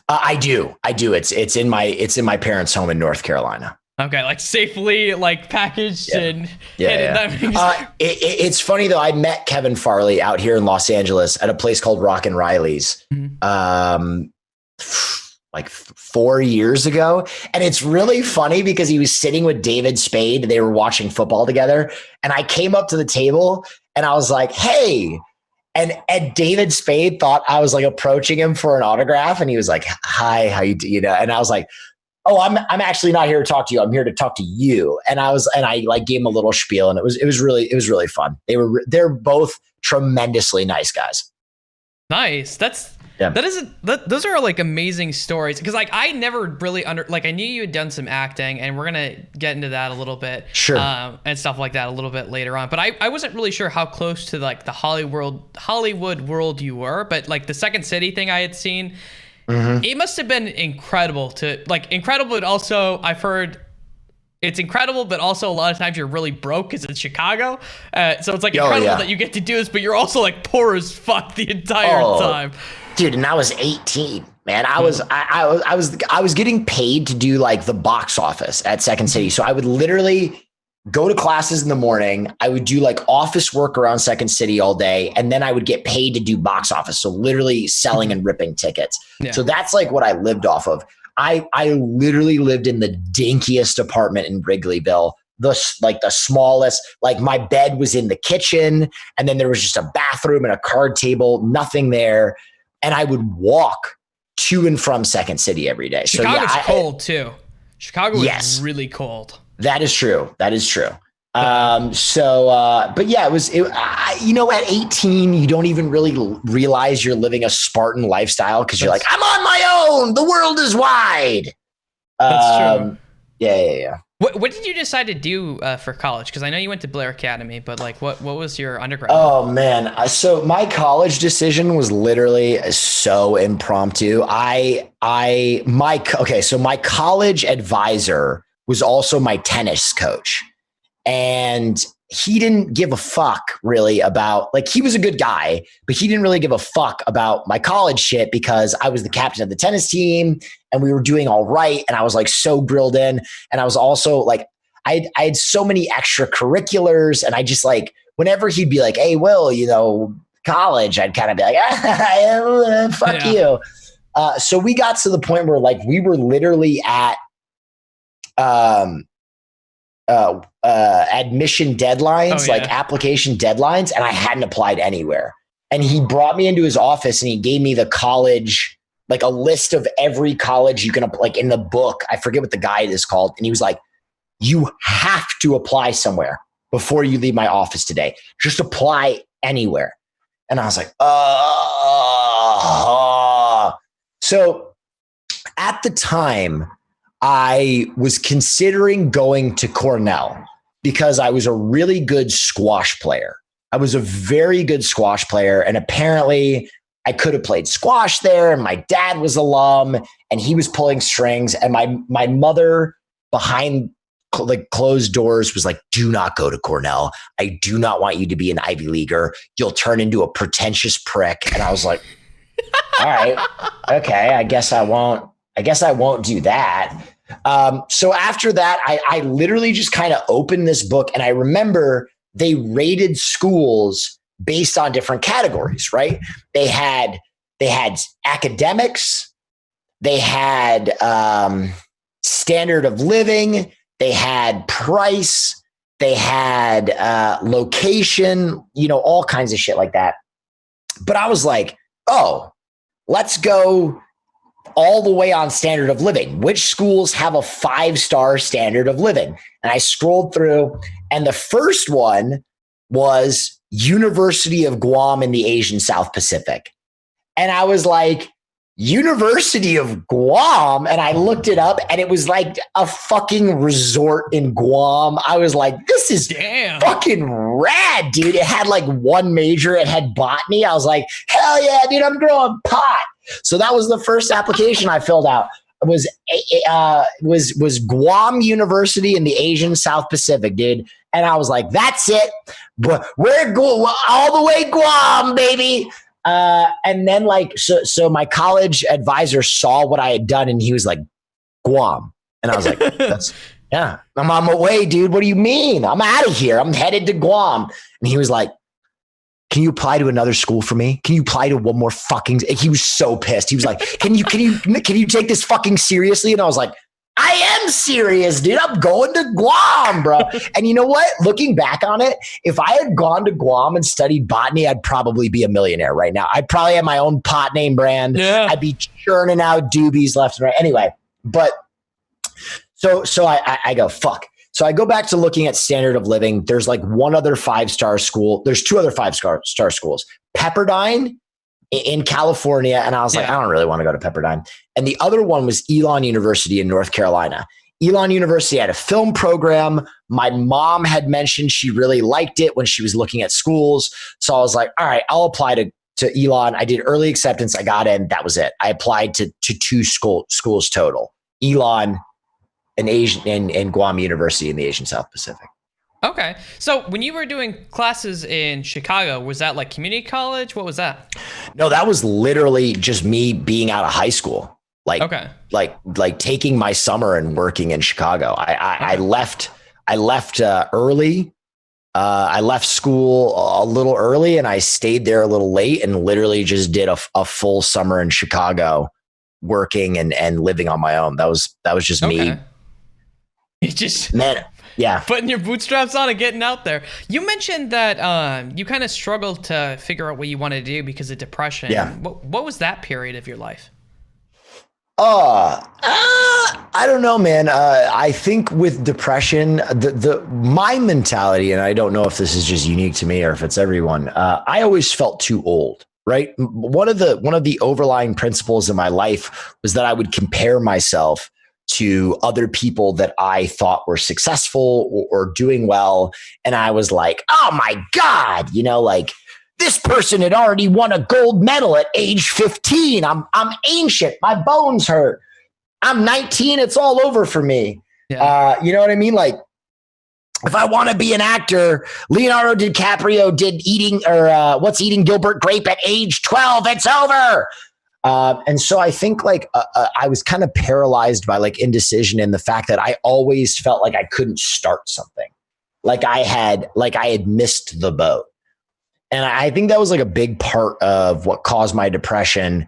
S1: I do. It's in my parents' home in North Carolina.
S2: Okay, like safely like packaged and hidden. That makes
S1: it's funny though. I met Kevin Farley out here in Los Angeles at a place called Rock and Riley's, like 4 years ago. And it's really funny because he was sitting with David Spade. They were watching football together. And I came up to the table and I was like, hey. And David Spade thought I was like approaching him for an autograph. And he was like, hi, how you do? You know? And I was like, oh, I'm actually not here to talk to you. I'm here to talk to you. And I like gave him a little spiel, and it was really fun. They're both tremendously nice guys.
S2: Nice. Those are like amazing stories, because like I never really I knew you had done some acting, and we're gonna get into that a little bit,
S1: sure,
S2: and stuff like that a little bit later on. But I wasn't really sure how close to like the Hollywood world you were. But like the Second City thing I had seen. Mm-hmm. It must have been incredible, but also I've heard it's incredible, but also a lot of times you're really broke because it's Chicago. So it's like incredible that you get to do this, but you're also like poor as fuck the entire time.
S1: Dude, and I was 18, man. I was getting paid to do like the box office at Second City. So I would literally go to classes in the morning. I would do like office work around Second City all day. And then I would get paid to do box office. So literally selling and ripping tickets. Yeah. So that's like what I lived off of. I literally lived in the dinkiest apartment in Wrigleyville, the smallest, like my bed was in the kitchen. And then there was just a bathroom and a card table, nothing there. And I would walk to and from Second City every day.
S2: Chicago's cold too. Chicago is really cold.
S1: That is true. But yeah, at 18, you don't even really realize you're living a Spartan lifestyle because you're like, I'm on my own. The world is wide.
S2: That's true.
S1: Yeah.
S2: What did you decide to do for college? Because I know you went to Blair Academy, but like, what was your undergrad?
S1: Oh man, so my college decision was literally so impromptu. So my college advisor was also my tennis coach, and he didn't give a fuck really about, like, he was a good guy, but he didn't really give a fuck about my college shit because I was the captain of the tennis team and we were doing all right. And I was like so drilled in. And I was also like, I had so many extracurriculars, and I just like, whenever he'd be like, hey, Will, college, I'd kind of be like, fuck you. So we got to the point where like, we were literally at, admission deadlines, like application deadlines, and I hadn't applied anywhere. And he brought me into his office and he gave me the college, like a list of every college you can, like in the book, I forget what the guide is called. And he was like, you have to apply somewhere before you leave my office today. Just apply anywhere. And I was like, So at the time, I was considering going to Cornell because I was a really good squash player. I was a very good squash player. And apparently I could have played squash there. And my dad was alum and he was pulling strings. And my mother behind like closed doors was like, do not go to Cornell. I do not want you to be an Ivy Leaguer. You'll turn into a pretentious prick. And I was like, all right, okay, I guess I won't do that. So after that, I literally just kind of opened this book, and I remember they rated schools based on different categories, right? They had academics, they had standard of living, they had price, they had location, all kinds of shit like that. But I was like, oh, let's go all the way on standard of living. Which schools have a 5-star standard of living? And I scrolled through, and the first one was University of Guam in the Asian South Pacific. And I was like, University of Guam? And I looked it up, and it was like a fucking resort in Guam. I was like, this is fucking rad, dude. It had like one major. It had botany. I was like, hell yeah, dude, I'm growing pot. So that was the first application I filled out. Was Guam University in the Asian South Pacific, dude. And I was like, that's it. But we're going all the way Guam, baby. And then like, so my college advisor saw what I had done, and he was like, Guam. And I was like, Yeah. I'm on my way, dude. What do you mean? I'm out of here. I'm headed to Guam. And he was like, can you apply to another school for me? Can you apply to one more fucking? He was so pissed. He was like, can you take this fucking seriously? And I was like, I am serious, dude. I'm going to Guam, bro. And you know what? Looking back on it, if I had gone to Guam and studied botany, I'd probably be a millionaire right now. I'd probably have my own pot name brand.
S2: Yeah.
S1: I'd be churning out doobies left and right. Anyway, but so I go, fuck. So I go back to looking at standard of living. There's like one other 5-star school. There's 2 other 5-star schools, Pepperdine in California. And I was like, I don't really want to go to Pepperdine. And the other one was Elon University in North Carolina. Elon University had a film program. My mom had mentioned she really liked it when she was looking at schools. So I was like, all right, I'll apply to Elon. I did early acceptance. I got in. That was it. I applied to 2 schools total. Elon and Guam University in the Asian South Pacific.
S2: Okay. So when you were doing classes in Chicago, was that like community college? What was that?
S1: No, that was literally just me being out of high school. Like taking my summer and working in Chicago. I left early. I left school a little early and I stayed there a little late and literally just did a full summer in Chicago working and living on my own. That was just me.
S2: It just putting your bootstraps on and getting out there. You mentioned that you kind of struggled to figure out what you wanted to do because of depression.
S1: Yeah.
S2: What was that period of your life?
S1: I don't know, man. I think with depression, my mentality, and I don't know if this is just unique to me or if it's everyone. I always felt too old. Right. One of the overlying principles in my life was that I would compare myself to other people that I thought were successful or doing well. And I was like, oh my God, like this person had already won a gold medal at age 15. I'm ancient. My bones hurt. I'm 19. It's all over for me. Yeah. You know what I mean? Like, if I want to be an actor, Leonardo DiCaprio did Eating Gilbert Grape at age 12. It's over. And so I think like I was kind of paralyzed by like indecision and the fact that I always felt like I couldn't start something, like I had missed the boat. And I think that was like a big part of what caused my depression.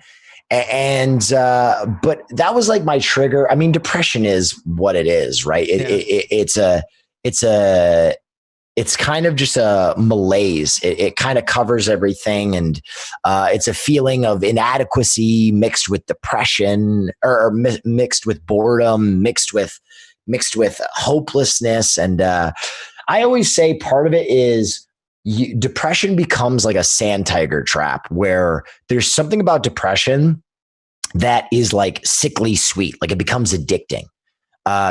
S1: And but that was like my trigger. I mean, depression is what it is, right? It's kind of just a malaise. It kind of covers everything. And it's a feeling of inadequacy mixed with depression or mixed with boredom, mixed with hopelessness. And I always say part of it is depression becomes like a sand tiger trap where there's something about depression that is like sickly sweet. Like it becomes addicting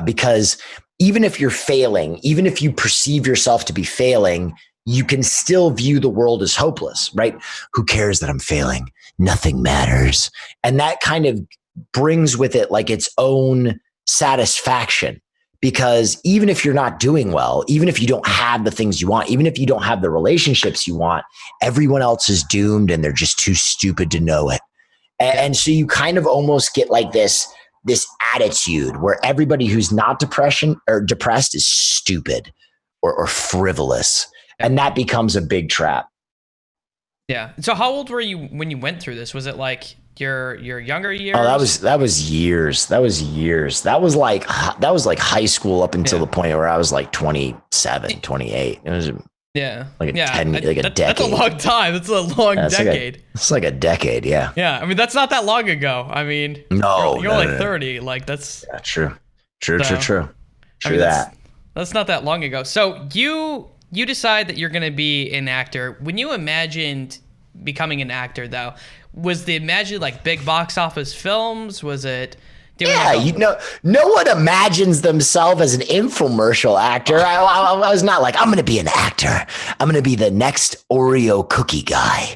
S1: because even if you're failing, even if you perceive yourself to be failing, you can still view the world as hopeless, right? Who cares that I'm failing? Nothing matters. And that kind of brings with it like its own satisfaction, because even if you're not doing well, even if you don't have the things you want, even if you don't have the relationships you want, everyone else is doomed and they're just too stupid to know it. And so you kind of almost get like this attitude where everybody who's not depressed is stupid or frivolous. And that becomes a big trap.
S2: Yeah. So how old were you when you went through this? Was it like your younger years?
S1: Oh, that was years. That was like high school up until the point where I was like 27, 28. It was like a decade.
S2: That's a long time. That's a long decade.
S1: It's like a decade. Yeah.
S2: Yeah. I mean, that's not that long ago. I mean, you're only 30. Like that's
S1: true. True
S2: I mean,
S1: that.
S2: That's not that long ago. So you decide that you're going to be an actor. When you imagined becoming an actor, though, was the imagine like big box office films? Was it?
S1: No one imagines themselves as an infomercial actor. I was not like, I'm going to be an actor. I'm going to be the next Oreo cookie guy.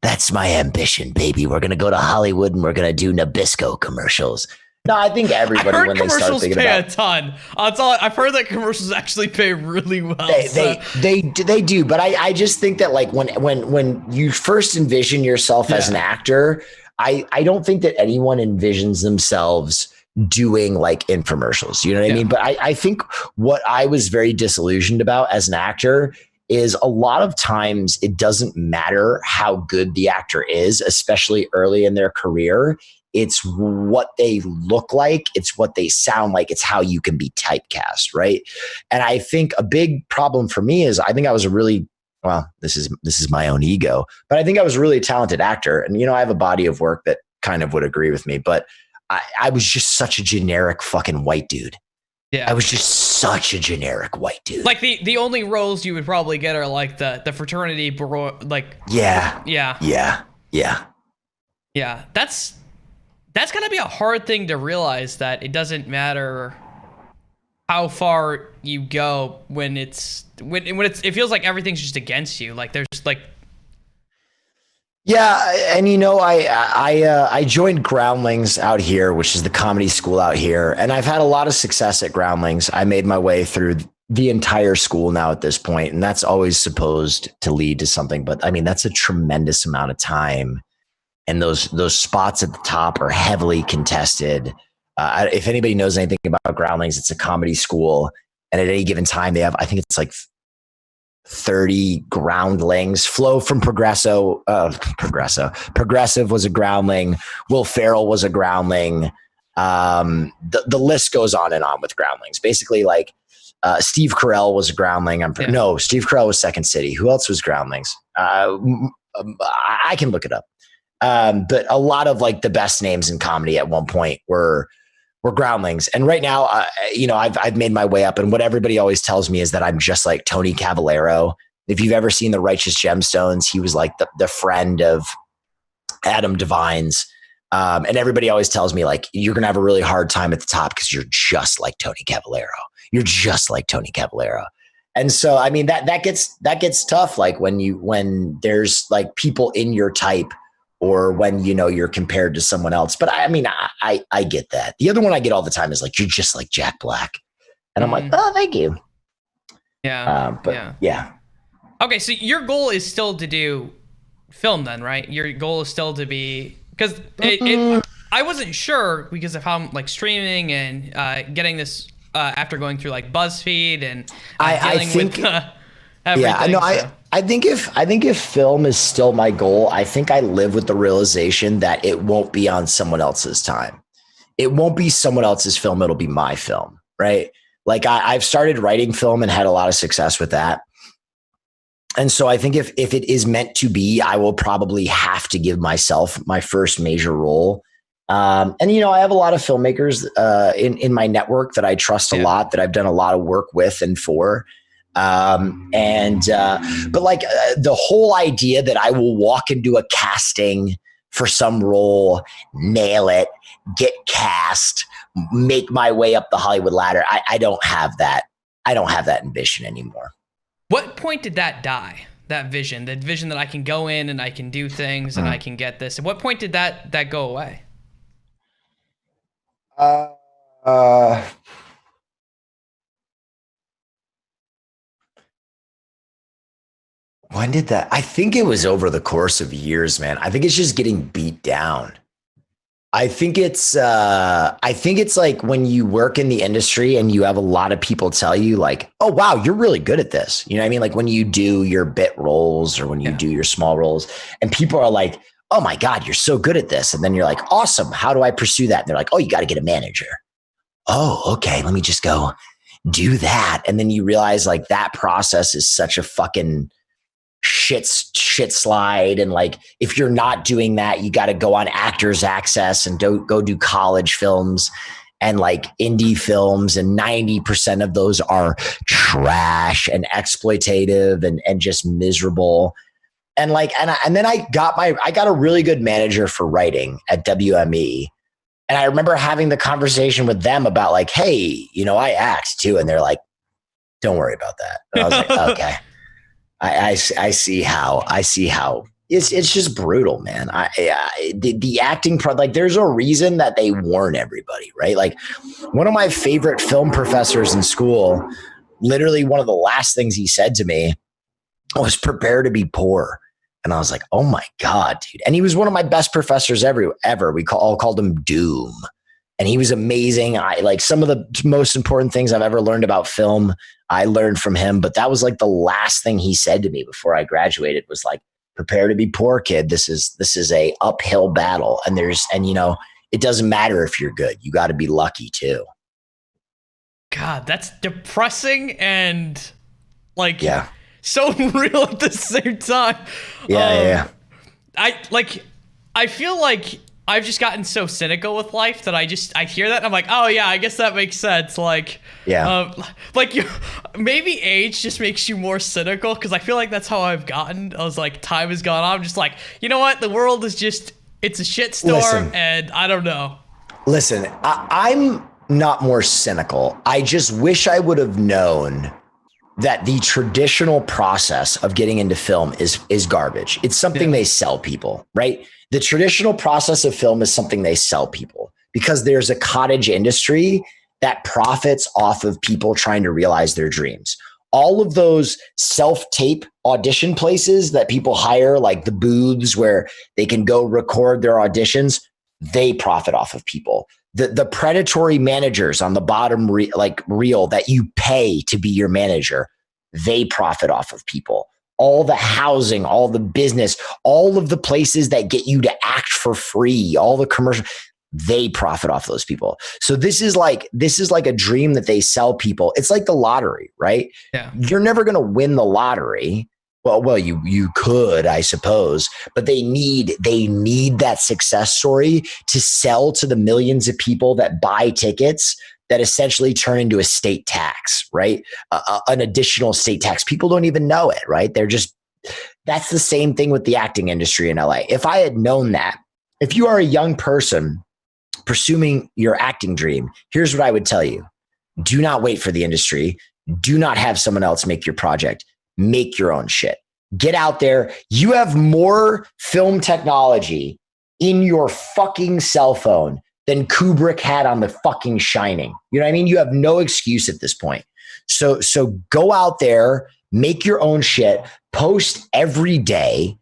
S1: That's my ambition, baby. We're going to go to Hollywood and we're going to do Nabisco commercials. No, I think everybody when they start thinking about
S2: a ton. I've heard that commercials actually pay really well.
S1: They do, but I just think that like when you first envision yourself as an actor, I don't think that anyone envisions themselves doing like infomercials. You know what I mean? But I think what I was very disillusioned about as an actor is a lot of times it doesn't matter how good the actor is, especially early in their career. It's what they look like. It's what they sound like. It's how you can be typecast, right? And I think a big problem for me is I think I was a really, well, this is my own ego, but I think I was a really talented actor. And, I have a body of work that kind of would agree with me, but I was just such a generic fucking white dude. Yeah. I was just such a generic white dude.
S2: Like the only roles you would probably get are like the fraternity bro, like
S1: yeah.
S2: That's gonna be a hard thing to realize, that it doesn't matter how far you go when it feels like everything's just against you. Like there's like.
S1: Yeah, and I joined Groundlings out here, which is the comedy school out here, and I've had a lot of success at Groundlings. I made my way through the entire school now at this point, and that's always supposed to lead to something. But I mean, that's a tremendous amount of time, and those spots at the top are heavily contested. If anybody knows anything about Groundlings, it's a comedy school, and at any given time they have, I think it's like 30 groundlings. Flo from Progressive was a groundling. Will Ferrell was a groundling. The list goes on and on with groundlings. Basically, like Steve Carell was a groundling. No, Steve Carell was Second City. Who else was groundlings? I can look it up. But a lot of like the best names in comedy at one point were groundlings. And right now, I've made my way up, and what everybody always tells me is that I'm just like Tony Cavallero. If you've ever seen The Righteous Gemstones, he was like the friend of Adam Devine's. And everybody always tells me like, you're going to have a really hard time at the top because you're just like Tony Cavallero. You're just like Tony Cavallero. And so, I mean, that gets tough. Like when there's like people in your type, or when, you're compared to someone else. But I mean, I get that. The other one I get all the time is like, you're just like Jack Black. And I'm like, oh, thank you.
S2: Yeah.
S1: Yeah.
S2: Okay. So your goal is still to do film then, right? Your goal is still to be, because I wasn't sure because of how like streaming and getting this after going through like Buzzfeed and
S1: I think,
S2: with everything.
S1: Yeah, no, so. I think if film is still my goal, I think I live with the realization that it won't be on someone else's time. It won't be someone else's film. It'll be my film, right? Like I've started writing film and had a lot of success with that. And so I think if it is meant to be, I will probably have to give myself my first major role. And, I have a lot of filmmakers in my network that I trust a lot, that I've done a lot of work with and for. But like the whole idea that I will walk into a casting for some role, nail it, get cast, make my way up the Hollywood ladder. I don't have that. I don't have that ambition anymore.
S2: What point did that die? That vision, the vision that I can go in and I can do things and I can get this. At what point did that go away?
S1: When did that? I think it was over the course of years, man. I think it's just getting beat down. I think it's like when you work in the industry and you have a lot of people tell you like, oh, wow, you're really good at this. You know what I mean? Like when you do your bit roles or when you do your small roles and people are like, oh my God, you're so good at this. And then you're like, awesome. How do I pursue that? And they're like, oh, you got to get a manager. Oh, okay. Let me just go do that. And then you realize like that process is such a fucking shit slide. And like, if you're not doing that, you got to go on Actors Access and go do college films and like indie films. And 90% of those are trash and exploitative and just miserable. And like, and then I got a really good manager for writing at WME. And I remember having the conversation with them about like, hey, I act too. And they're like, don't worry about that. And I was like, okay. I see how it's just brutal, man. The acting part, like there's a reason that they warn everybody, right? Like one of my favorite film professors in school, literally one of the last things he said to me was prepare to be poor. And I was like, oh my God, dude. And he was one of my best professors ever. We all called him Doom. and he was amazing. I like some of the most important things I've ever learned about film. I learned from him, but that was like the last thing he said to me before I graduated was like, prepare to be poor, kid. This is a uphill battle. And it doesn't matter if you're good. You got to be lucky too.
S2: God, that's depressing and like
S1: Yeah.
S2: so real at the same time.
S1: Yeah.
S2: I feel like I've just gotten so cynical with life that I hear that and I'm like, oh yeah, I guess that makes sense. Like, maybe age just makes you more cynical because I feel like that's how I've gotten. I was like, time has gone on. I'm just like, you know what? The world is it's a shitstorm and I don't know.
S1: Listen, I'm not more cynical. I just wish I would have known that the traditional process of getting into film is garbage. It's something they sell people, right? The traditional process of film is something they sell people because there's a cottage industry that profits off of people trying to realize their dreams. All of those self-tape audition places that people hire, like the booths where they can go record their auditions, they profit off of people. The predatory managers on the bottom reel that you pay to be your manager, they profit off of people. All the housing, all the business, all of the places that get you to act for free, all the commercial, they profit off those people. So this is like a dream that they sell people. It's like the lottery, right?
S2: Yeah.
S1: You're never going to win the lottery. Well, you could, I suppose, but they need that success story to sell to the millions of people that buy tickets that essentially turn into a state tax, right? An additional state tax. People don't even know it, right? That's the same thing with the acting industry in LA. If I had known that, if you are a young person pursuing your acting dream, here's what I would tell you. Do not wait for the industry. Do not have someone else make your project. Make your own shit. Get out there. You have more film technology in your fucking cell phone than Kubrick had on the fucking Shining. You know what I mean? You have no excuse at this point. So go out there, make your own shit, post every day,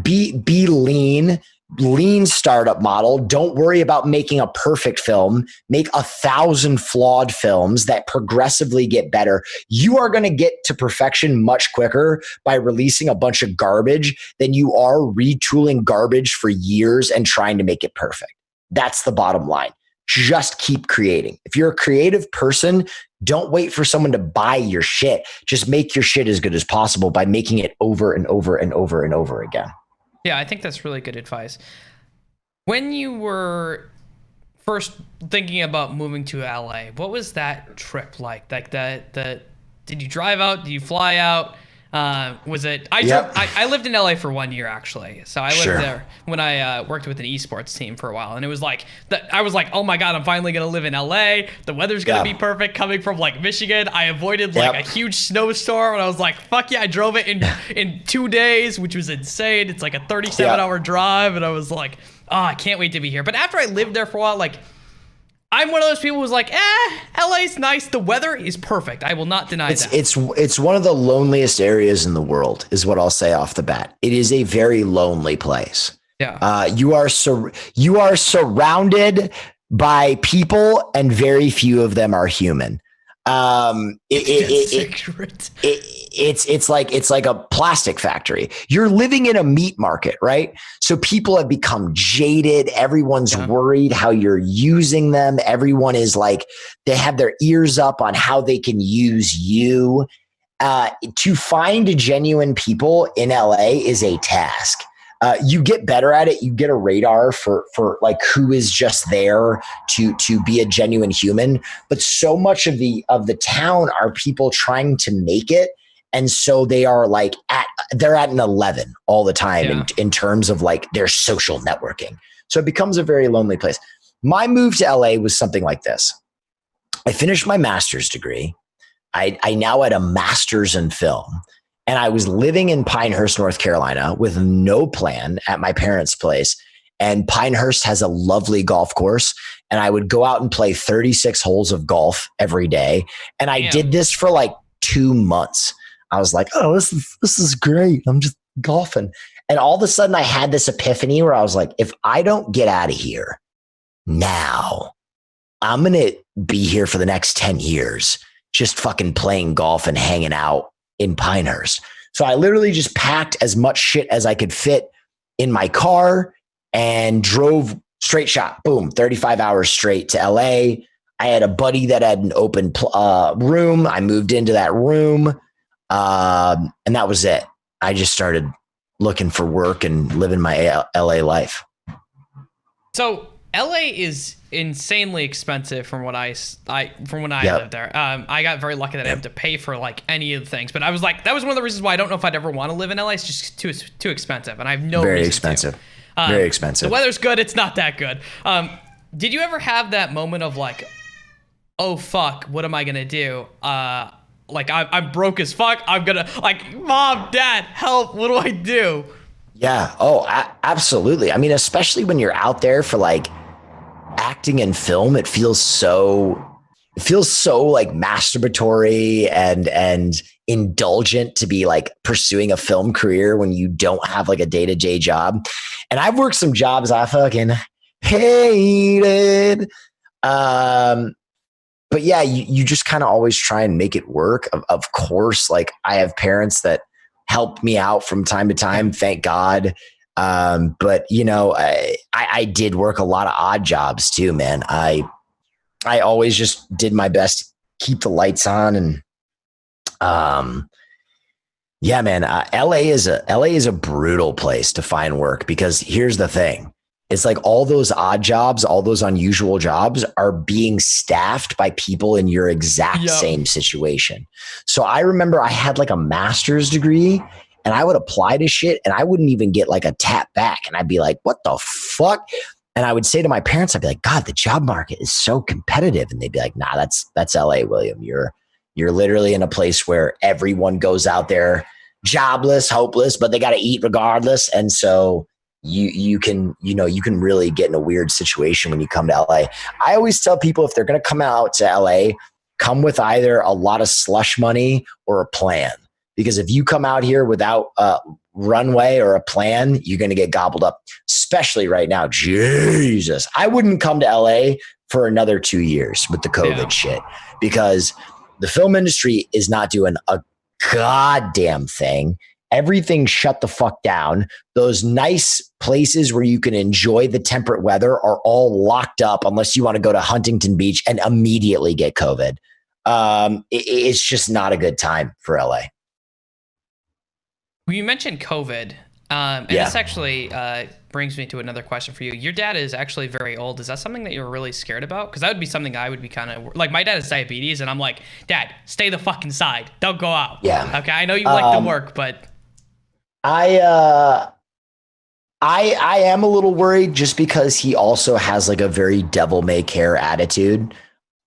S1: be lean startup model. Don't worry about making a perfect film. Make 1,000 flawed films that progressively get better. You are going to get to perfection much quicker by releasing a bunch of garbage than you are retooling garbage for years and trying to make it perfect. That's the bottom line. Just keep creating. If you're a creative person, don't wait for someone to buy your shit. Just make your shit as good as possible by making it over and over and over and over again.
S2: Yeah, I think that's really good advice. When you were first thinking about moving to LA, what was that trip like? Like did you drive out? Did you fly out? Was it? I lived in LA for 1 year actually, so I lived there when I worked with an esports team for a while, and it was like that. I was like, oh my god, I'm finally gonna live in LA. The weather's gonna be perfect. Coming from like Michigan, I avoided like a huge snowstorm, and I was like, fuck yeah, I drove it in 2 days, which was insane. It's like a 37-hour drive, and I was like, oh, I can't wait to be here. But after I lived there for a while, like, I'm one of those people who's like, LA's nice. The weather is perfect. I will not deny that.
S1: It's one of the loneliest areas in the world, is what I'll say off the bat. It is a very lonely place.
S2: Yeah.
S1: You are surrounded by people, and very few of them are human. It's like a plastic factory. You're living in a meat market, right? So people have become jaded. Everyone's worried how you're using them. Everyone is like, they have their ears up on how they can use you. To find genuine people in LA is a task. You get better at it. You get a radar for like who is just there to be a genuine human. But so much of the town are people trying to make it, and so they are like they're at an 11 all the time in terms of like their social networking. So it becomes a very lonely place. My move to LA was something like this. I finished my master's degree. I now had a master's in film. And I was living in Pinehurst, North Carolina with no plan at my parents' place. And Pinehurst has a lovely golf course. And I would go out and play 36 holes of golf every day. And I did this for like 2 months. I was like, oh, this is great. I'm just golfing. And all of a sudden I had this epiphany where I was like, if I don't get out of here now, I'm going to be here for the next 10 years, just fucking playing golf and hanging out in Pinehurst. So I literally just packed as much shit as I could fit in my car and drove straight shot, boom, 35 hours straight to LA. I had a buddy that had an open room. I moved into that room. And that was it. I just started looking for work and living my LA life.
S2: So LA is insanely expensive from when I lived there. I got very lucky that I didn't have to pay for like any of the things, but I was like, that was one of the reasons why I don't know if I'd ever want to live in LA. It's just too expensive, and I have no
S1: very
S2: reason
S1: expensive.
S2: To.
S1: Very expensive.
S2: The weather's good. It's not that good. Did you ever have that moment of like, oh fuck, what am I gonna do? Like I'm broke as fuck. I'm gonna like, mom, dad, help. What do I do?
S1: Yeah. Oh, absolutely. I mean, especially when you're out there for like acting and film, it feels so like masturbatory and indulgent to be like pursuing a film career when you don't have like a day-to-day job. And I've worked some jobs I fucking hated. But yeah, you just kind of always try and make it work. Of course, like I have parents that helped me out from time to time, thank God. But you know, I did work a lot of odd jobs too, man. I always just did my best to keep the lights on. And yeah, man, LA is a brutal place to find work, because here's the thing. It's like all those odd jobs, all those unusual jobs are being staffed by people in your exact same situation. So I remember I had like a master's degree and I would apply to shit and I wouldn't even get like a tap back. And I'd be like, what the fuck? And I would say to my parents, I'd be like, God, the job market is so competitive. And they'd be like, nah, that's LA, William. You're literally in a place where everyone goes out there jobless, hopeless, but they got to eat regardless. And so you can really get in a weird situation when you come to LA. I always tell people, if they're going to come out to LA, come with either a lot of slush money or a plan. Because if you come out here without a runway or a plan, you're going to get gobbled up, especially right now. Jesus. I wouldn't come to LA for another 2 years with the COVID shit, because the film industry is not doing a goddamn thing. Everything shut the fuck down. Those nice places where you can enjoy the temperate weather are all locked up unless you want to go to Huntington Beach and immediately get COVID. It's just not a good time for LA.
S2: Well, you mentioned COVID, and this actually brings me to another question for you. Your dad is actually very old. Is that something that you're really scared about? Because that would be something I would be kind of like. My dad has diabetes, and I'm like, Dad, stay the fuck inside. Don't go out.
S1: Yeah.
S2: Okay, I know you like to work, but
S1: I am a little worried just because he also has like a very devil may care attitude.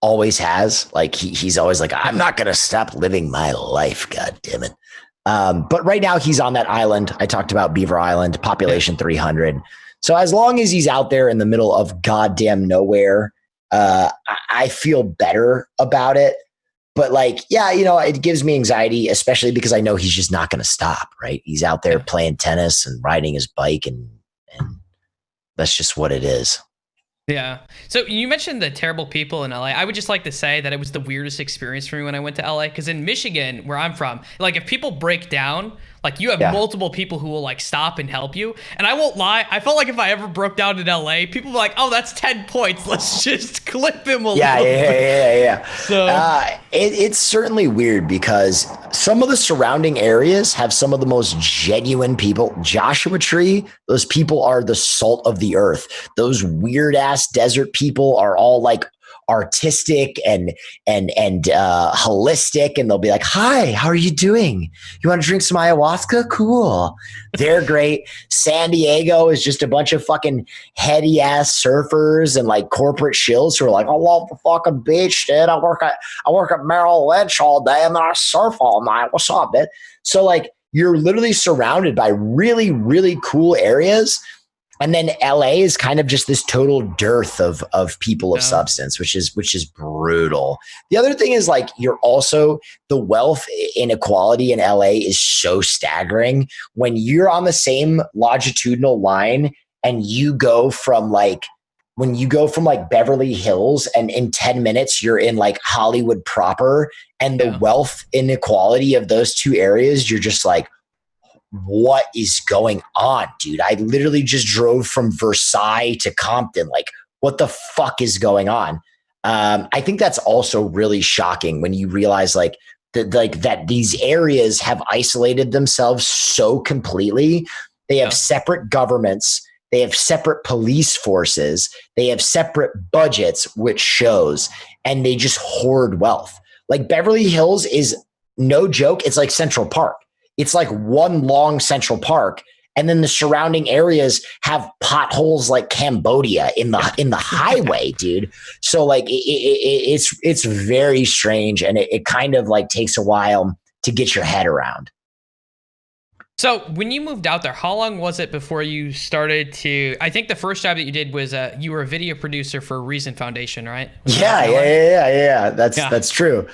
S1: Always has. Like he's always like, I'm not gonna stop living my life. God damn it. But right now he's on that island. I talked about Beaver Island, population 300. So as long as he's out there in the middle of goddamn nowhere, I feel better about it. But like, yeah, you know, it gives me anxiety, especially because I know he's just not going to stop, right? He's out there playing tennis and riding his bike, and that's just what it is.
S2: Yeah. So you mentioned the terrible people in LA. I would just like to say that it was the weirdest experience for me when I went to LA, because in Michigan, where I'm from, like if people break down, like you have multiple people who will like stop and help you. And I won't lie, I felt like if I ever broke down in LA, people were like, oh, that's 10 points. Let's just clip him a little bit.
S1: Yeah. So it's certainly weird because some of the surrounding areas have some of the most genuine people. Joshua Tree, those people are the salt of the earth. Those weird ass desert people are all like artistic and holistic, and they'll be like, hi, how are you doing? You want to drink some ayahuasca? Cool. They're great. San Diego is just a bunch of fucking heady ass surfers and like corporate shills who are like, I love the fucking beach, dude. I work at Merrill Lynch all day and then I surf all night. What's up, dude? So like you're literally surrounded by really, really cool areas. And then LA is kind of just this total dearth of people of substance, which is brutal. The other thing is like you're also, the wealth inequality in LA is so staggering. When you're on the same longitudinal line and you go from like when you go from like Beverly Hills and in 10 minutes you're in like Hollywood proper, and the wealth inequality of those two areas, you're just like, what is going on, dude? I literally just drove from Versailles to Compton. Like, what the fuck is going on? I think that's also really shocking when you realize that these areas have isolated themselves so completely. They have separate governments. They have separate police forces. They have separate budgets, which shows, and they just hoard wealth. Like Beverly Hills is no joke. It's like Central Park. It's like one long Central Park. And then the surrounding areas have potholes like Cambodia in the highway, dude. So like it's very strange, and it kind of like takes a while to get your head around.
S2: So when you moved out there, how long was it before you started to, I think the first job that you did was you were a video producer for Reason Foundation, right?
S1: Yeah. That's true.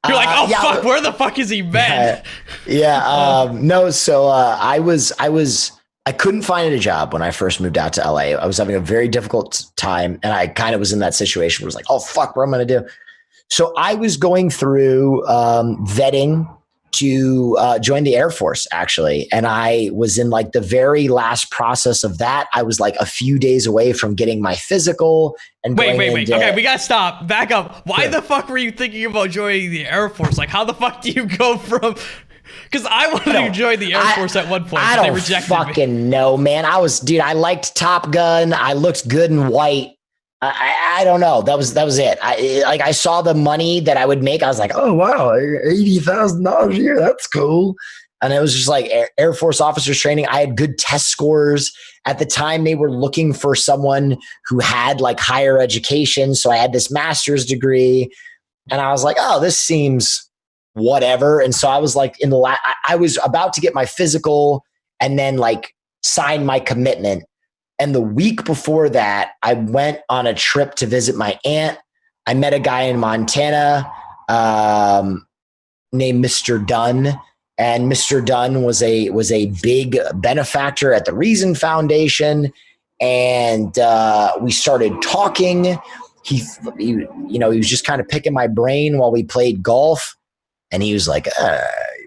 S2: You're like, oh fuck, where the fuck is he been?
S1: No. So I couldn't find a job when I first moved out to LA. I was having a very difficult time, and I kind of was in that situation where I was like, oh fuck, what am I going to do? So I was going through vetting to join the Air Force, actually. And I was in like the very last process of that. I was like a few days away from getting my physical. And
S2: wait. Okay, we gotta stop. Back up. Why the fuck were you thinking about joining the Air Force? Like, how the fuck do you go from... Because I wanted to join the Air Force at one point.
S1: I don't fucking know, man. I liked Top Gun. I looked good in white. I don't know. That was it. I saw the money that I would make. I was like, oh wow, $80,000 a year. That's cool. And it was just like Air Force officers training. I had good test scores at the time. They were looking for someone who had like higher education. So I had this master's degree, and I was like, oh, this seems whatever. And so I was like I was about to get my physical and then like sign my commitment. And the week before that, I went on a trip to visit my aunt. I met a guy in Montana named Mr. Dunn. And Mr. Dunn was a big benefactor at the Reason Foundation. And we started talking. He was just kind of picking my brain while we played golf. And he was like,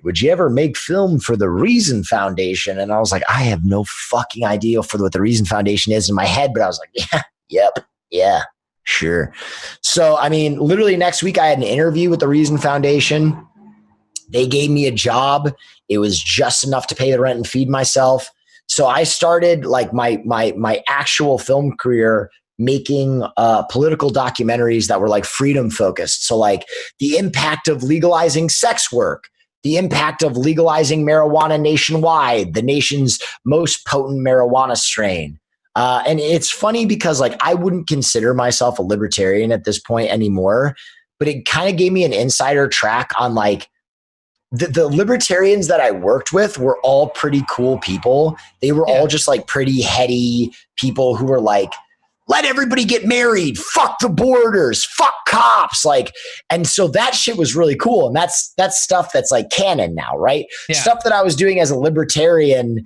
S1: would you ever make film for the Reason Foundation? And I was like, I have no fucking idea for what the Reason Foundation is in my head. But I was like, yeah, sure. So, I mean, literally next week I had an interview with the Reason Foundation. They gave me a job. It was just enough to pay the rent and feed myself. So I started like my actual film career making political documentaries that were like freedom focused. So like the impact of legalizing sex work, the impact of legalizing marijuana nationwide, the nation's most potent marijuana strain. And it's funny because like I wouldn't consider myself a libertarian at this point anymore, but it kind of gave me an insider track on like the libertarians that I worked with were all pretty cool people. They were all just like pretty heady people who were like, let everybody get married. Fuck the borders. Fuck cops. Like, and so that shit was really cool. And that's stuff that's like canon now, right? Yeah. Stuff that I was doing as a libertarian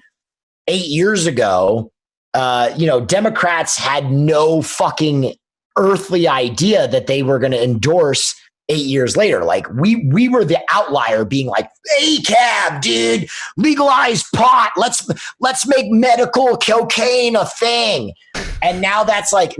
S1: 8 years ago. Democrats had no fucking earthly idea that they were going to endorse 8 years later. Like we were the outlier being like, hey cab, dude, legalize pot. Let's make medical cocaine a thing. And now that's like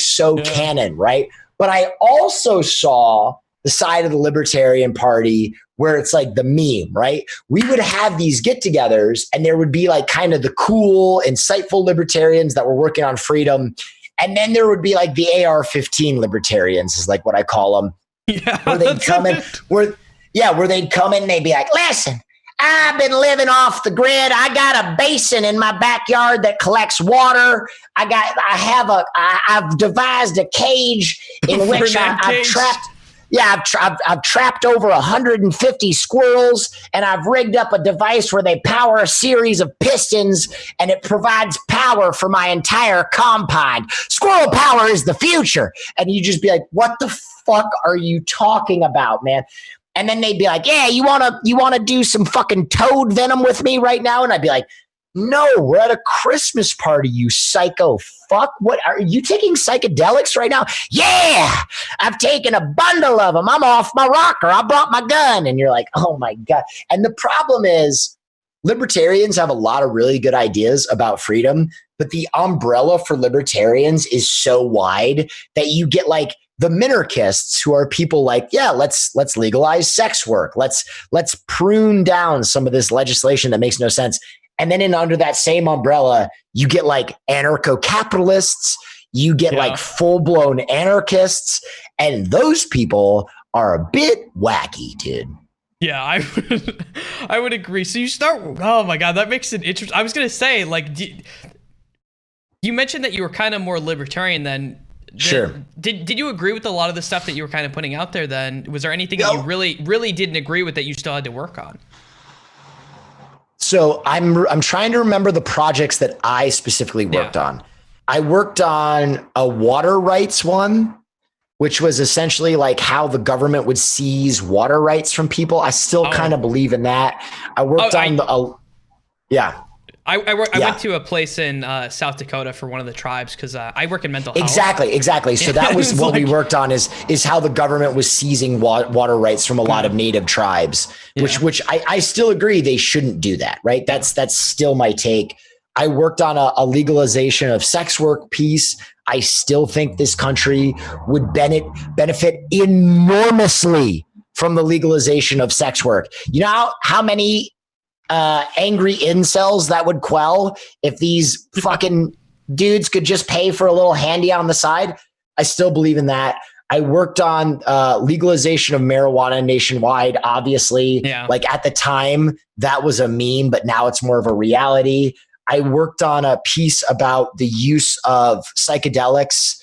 S1: so canon, right? But I also saw the side of the Libertarian Party where it's like the meme, right? We would have these get-togethers and there would be like kind of the cool, insightful libertarians that were working on freedom. And then there would be like the AR-15 libertarians is like what I call them. Yeah, where they'd come in, where they'd come in and they'd be like, listen, I've been living off the grid. I got a basin in my backyard that collects water. I've devised a cage in which I've trapped. Yeah, I've trapped over 150 squirrels, and I've rigged up a device where they power a series of pistons, and it provides power for my entire compound. Squirrel power is the future. And you just be like, what the fuck are you talking about, man? And then they'd be like, yeah, you wanna do some fucking toad venom with me right now? And I'd be like, No, we're at a Christmas party, you psycho fuck. What are you taking psychedelics right now? Yeah, I've taken a bundle of them. I'm off my rocker. I brought my gun. And you're like, oh my God. And the problem is libertarians have a lot of really good ideas about freedom, but the umbrella for libertarians is so wide that you get like the minarchists, who are people like, yeah, let's legalize sex work. Let's prune down some of this legislation that makes no sense. And then under that same umbrella, you get like anarcho-capitalists, you get like full-blown anarchists, and those people are a bit wacky, dude.
S2: Yeah, I would agree. So you start, oh my God, that makes it interesting. I was going to say, like, you mentioned that you were kind of more libertarian then.
S1: Sure.
S2: Did you agree with a lot of the stuff that you were kind of putting out there then? Was there anything that you really didn't agree with that you still had to work on?
S1: So I'm trying to remember the projects that I specifically worked on. I worked on a water rights one, which was essentially like how the government would seize water rights from people. I still kind of believe in that. I worked on
S2: I went to a place in South Dakota for one of the tribes because I work in mental health.
S1: Exactly. So that was what we worked on is how the government was seizing water rights from a lot of native tribes, which I still agree they shouldn't do that, right? That's still my take. I worked on a legalization of sex work piece. I still think this country would benefit enormously from the legalization of sex work. You know how many angry incels that would quell if these fucking dudes could just pay for a little handy on the side? I still believe in that. I worked on legalization of marijuana nationwide. Obviously, like at the time that was a meme, but now it's more of a reality. I worked on a piece about the use of psychedelics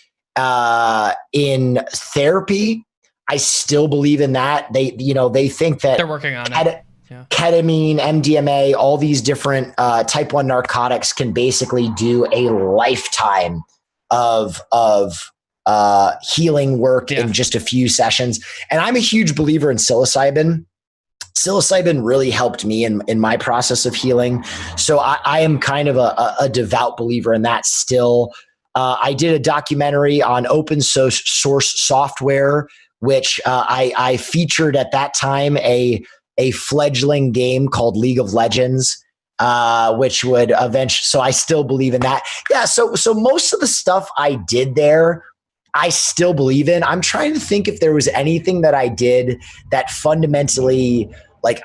S1: in therapy. I still believe in that. They think that
S2: they're working on it.
S1: Ketamine, MDMA, all these different type 1 narcotics can basically do a lifetime of healing work in just a few sessions. And I'm a huge believer in psilocybin. Psilocybin really helped me in my process of healing. So I am kind of a devout believer in that still. I did a documentary on open source software, which I featured at that time a fledgling game called League of Legends, which would eventually, so I still believe in that. Yeah. So most of the stuff I did there, I still believe in. I'm trying to think if there was anything that I did that fundamentally, like,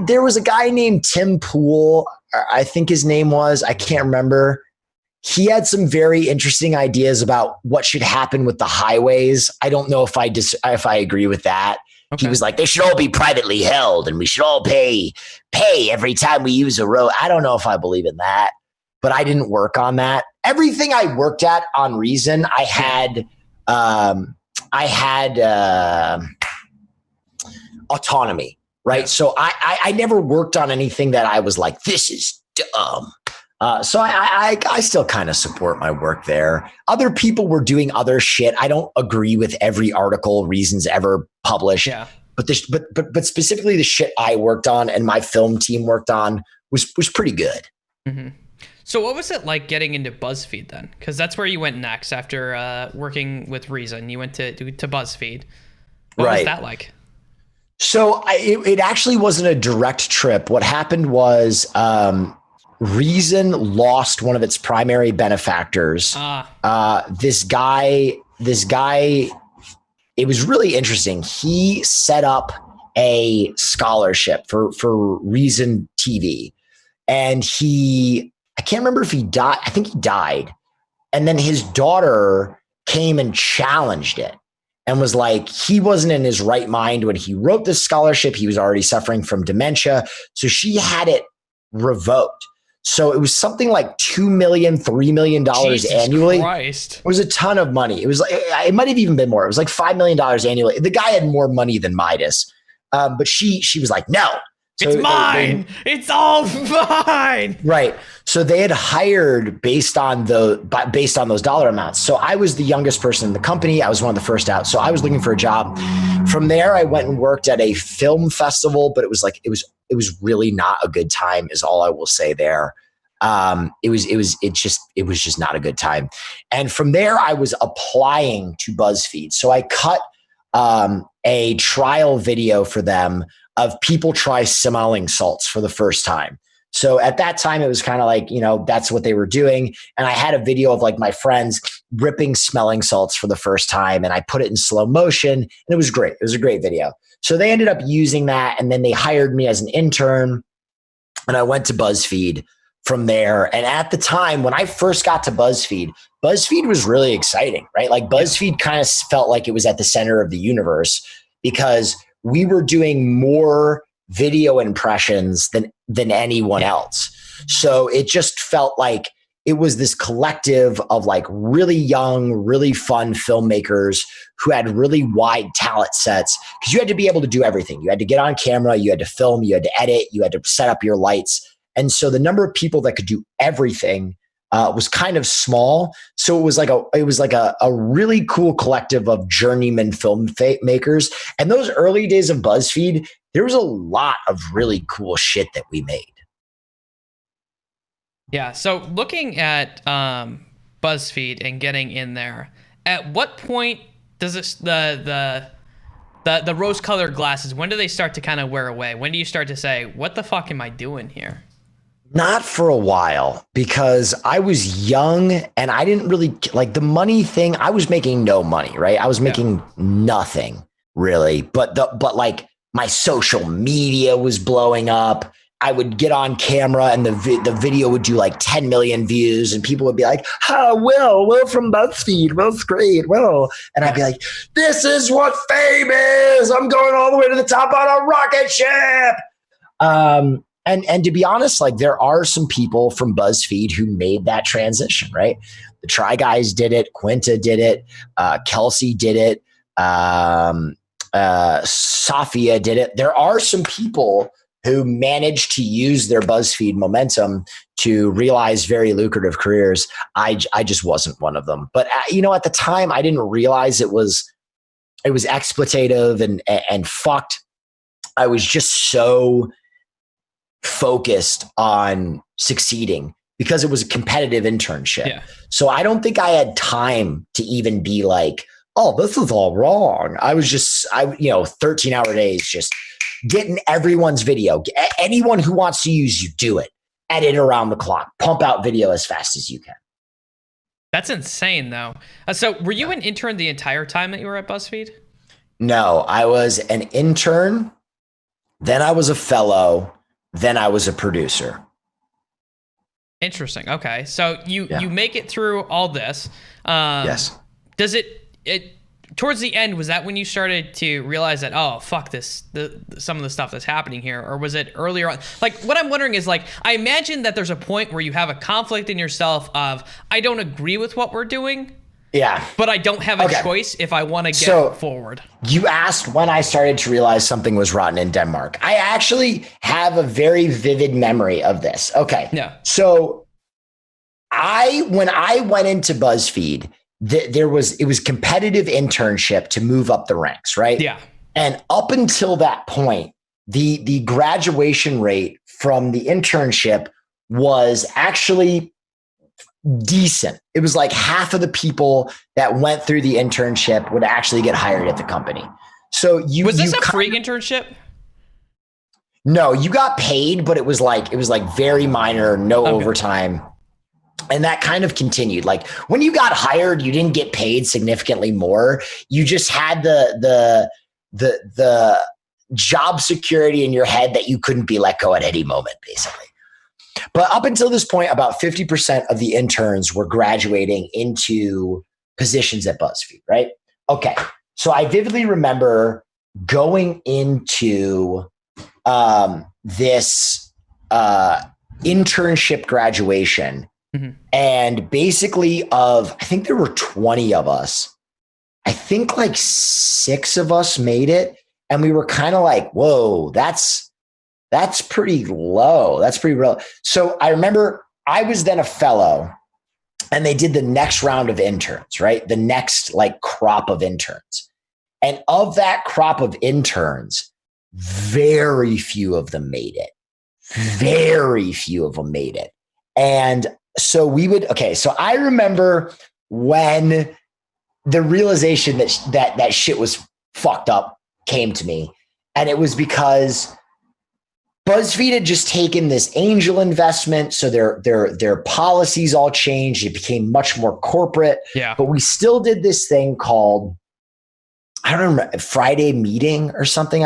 S1: there was a guy named Tim Pool, I think his name was, I can't remember. He had some very interesting ideas about what should happen with the highways. I don't know if I agree with that. Okay. He was like, they should all be privately held and we should all pay every time we use a road. I don't know if I believe in that, but I didn't work on that. Everything I worked at on Reason, I had autonomy, right? Yeah. So I never worked on anything that I was like, this is dumb. So I still kind of support my work there. Other people were doing other shit. I don't agree with every article Reason's ever published. Yeah. But specifically the shit I worked on and my film team worked on was pretty good.
S2: Mm-hmm. So what was it like getting into Buzzfeed then? Because that's where you went next after working with Reason. You went to Buzzfeed. What was that like?
S1: So it actually wasn't a direct trip. What happened was Reason lost one of its primary benefactors. This guy, it was really interesting. He set up a scholarship for Reason TV. And I can't remember if he died. I think he died. And then his daughter came and challenged it and was like, he wasn't in his right mind when he wrote this scholarship. He was already suffering from dementia. So she had it revoked. So it was something like $2 million, $3 million annually.
S2: Christ.
S1: It was a ton of money. It was like, it might have even been more. It was like $5 million annually. The guy had more money than Midas. But she was like, no.
S2: So it's mine. It's all mine.
S1: Right. So they had hired based on those dollar amounts. So I was the youngest person in the company. I was one of the first out. So I was looking for a job. From there, I went and worked at a film festival, but it was really not a good time, is all I will say there. It was just not a good time. And from there, I was applying to Buzzfeed. So I cut a trial video for them of people try smelling salts for the first time. So at that time, it was kind of like, that's what they were doing. And I had a video of like my friends ripping smelling salts for the first time. And I put it in slow motion and it was great. It was a great video. So they ended up using that. And then they hired me as an intern and I went to Buzzfeed from there. And at the time when I first got to Buzzfeed was really exciting, right? Like Buzzfeed kind of felt like it was at the center of the universe because we were doing more video impressions than anyone else. So it just felt like it was this collective of like really young, really fun filmmakers who had really wide talent sets because you had to be able to do everything. You had to get on camera, you had to film, you had to edit, you had to set up your lights. And so the number of people that could do everything was kind of small. So it was like a really cool collective of journeyman filmmakers. And those early days of Buzzfeed, there was a lot of really cool shit that we made.
S2: Yeah. So looking at Buzzfeed and getting in there, at what point does the rose-colored glasses, when do they start to kind of wear away? When do you start to say, what the fuck am I doing here?
S1: Not for a while because I was young and I didn't really like the money thing. I was making no money, right? I was making nothing really, but like my social media was blowing up. I would get on camera and the video would do like 10 million views and people would be like, Will from Buzzfeed. Will's great. Will. And I'd be like, this is what fame is. I'm going all the way to the top on a rocket ship. And to be honest, like there are some people from Buzzfeed who made that transition, right? The Try Guys did it. Quinta did it. Kelsey did it. Safia did it. There are some people who managed to use their Buzzfeed momentum to realize very lucrative careers. I just wasn't one of them. But at the time, I didn't realize it was exploitative and fucked. I was just so focused on succeeding because it was a competitive internship. Yeah. So I don't think I had time to even be like, oh, this is all wrong. I was just, 13-hour days, just getting everyone's video. Anyone who wants to use you, do it. Edit around the clock. Pump out video as fast as you can.
S2: That's insane, though. So were you an intern the entire time that you were at Buzzfeed?
S1: No, I was an intern. Then I was a fellow. Then I was a producer.
S2: Interesting. Okay. So you make it through all this.
S1: Yes.
S2: Does it towards the end, was that when you started to realize that, oh, fuck this, some of the stuff that's happening here? Or was it earlier on? Like, what I'm wondering is, like, I imagine that there's a point where you have a conflict in yourself of, I don't agree with what we're doing.
S1: Yeah.
S2: But I don't have a choice if I want to get forward. You
S1: asked when I started to realize something was rotten in Denmark. I actually have a very vivid memory of this. Okay.
S2: Yeah.
S1: So when I went into Buzzfeed, it was competitive internship to move up the ranks, right?
S2: Yeah.
S1: And up until that point, the graduation rate from the internship was actually decent. It was like half of the people that went through the internship would actually get hired at the company. So
S2: was this a free internship?
S1: No, you got paid, but it was like very minor, no overtime. And that kind of continued. Like when you got hired, you didn't get paid significantly more. You just had the job security in your head that you couldn't be let go at any moment, basically. But up until this point, about 50% of the interns were graduating into positions at Buzzfeed, right? Okay. So I vividly remember going into this internship graduation. Mm-hmm. And basically I think there were 20 of us. I think like 6 of us made it. And we were kind of like, whoa, that's pretty low. That's pretty low. So I remember I was then a fellow, and they did the next round of interns, right? The next like crop of interns. And of that crop of interns, very few of them made it. Very few of them made it. And so so I remember when the realization that shit was fucked up came to me. And it was because BuzzFeed had just taken this angel investment. So their policies all changed. It became much more corporate.
S2: Yeah.
S1: But we still did this thing called, I don't remember, Friday meeting or something.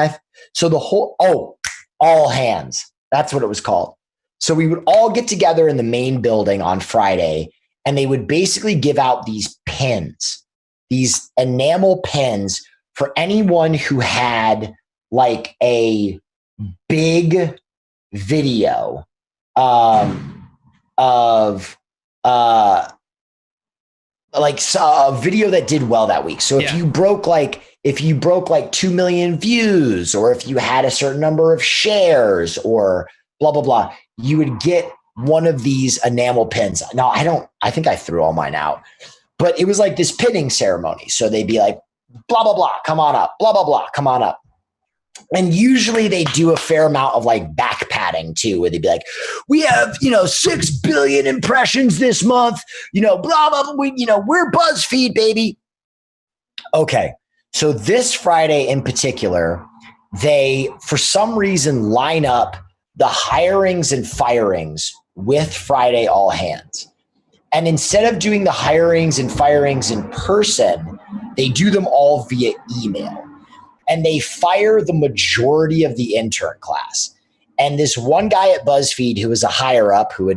S1: So the whole, all hands. That's what it was called. So we would all get together in the main building on Friday, and they would basically give out these pins, these enamel pins for anyone who had like a big video of like a video that did well that week. So if you broke like 2 million views, or if you had a certain number of shares or blah, blah, blah, you would get one of these enamel pins. Now, I think I threw all mine out, but it was like this pinning ceremony. So they'd be like, blah, blah, blah, come on up, blah, blah, blah, come on up. And usually they do a fair amount of like back padding too, where they'd be like, we have, 6 billion impressions this month, blah, blah, blah. We're BuzzFeed, baby. Okay. So this Friday in particular, they, for some reason, line up the hirings and firings with Friday all hands. And instead of doing the hirings and firings in person, they do them all via email. And they fire the majority of the intern class. And this one guy at BuzzFeed, who was a higher up, who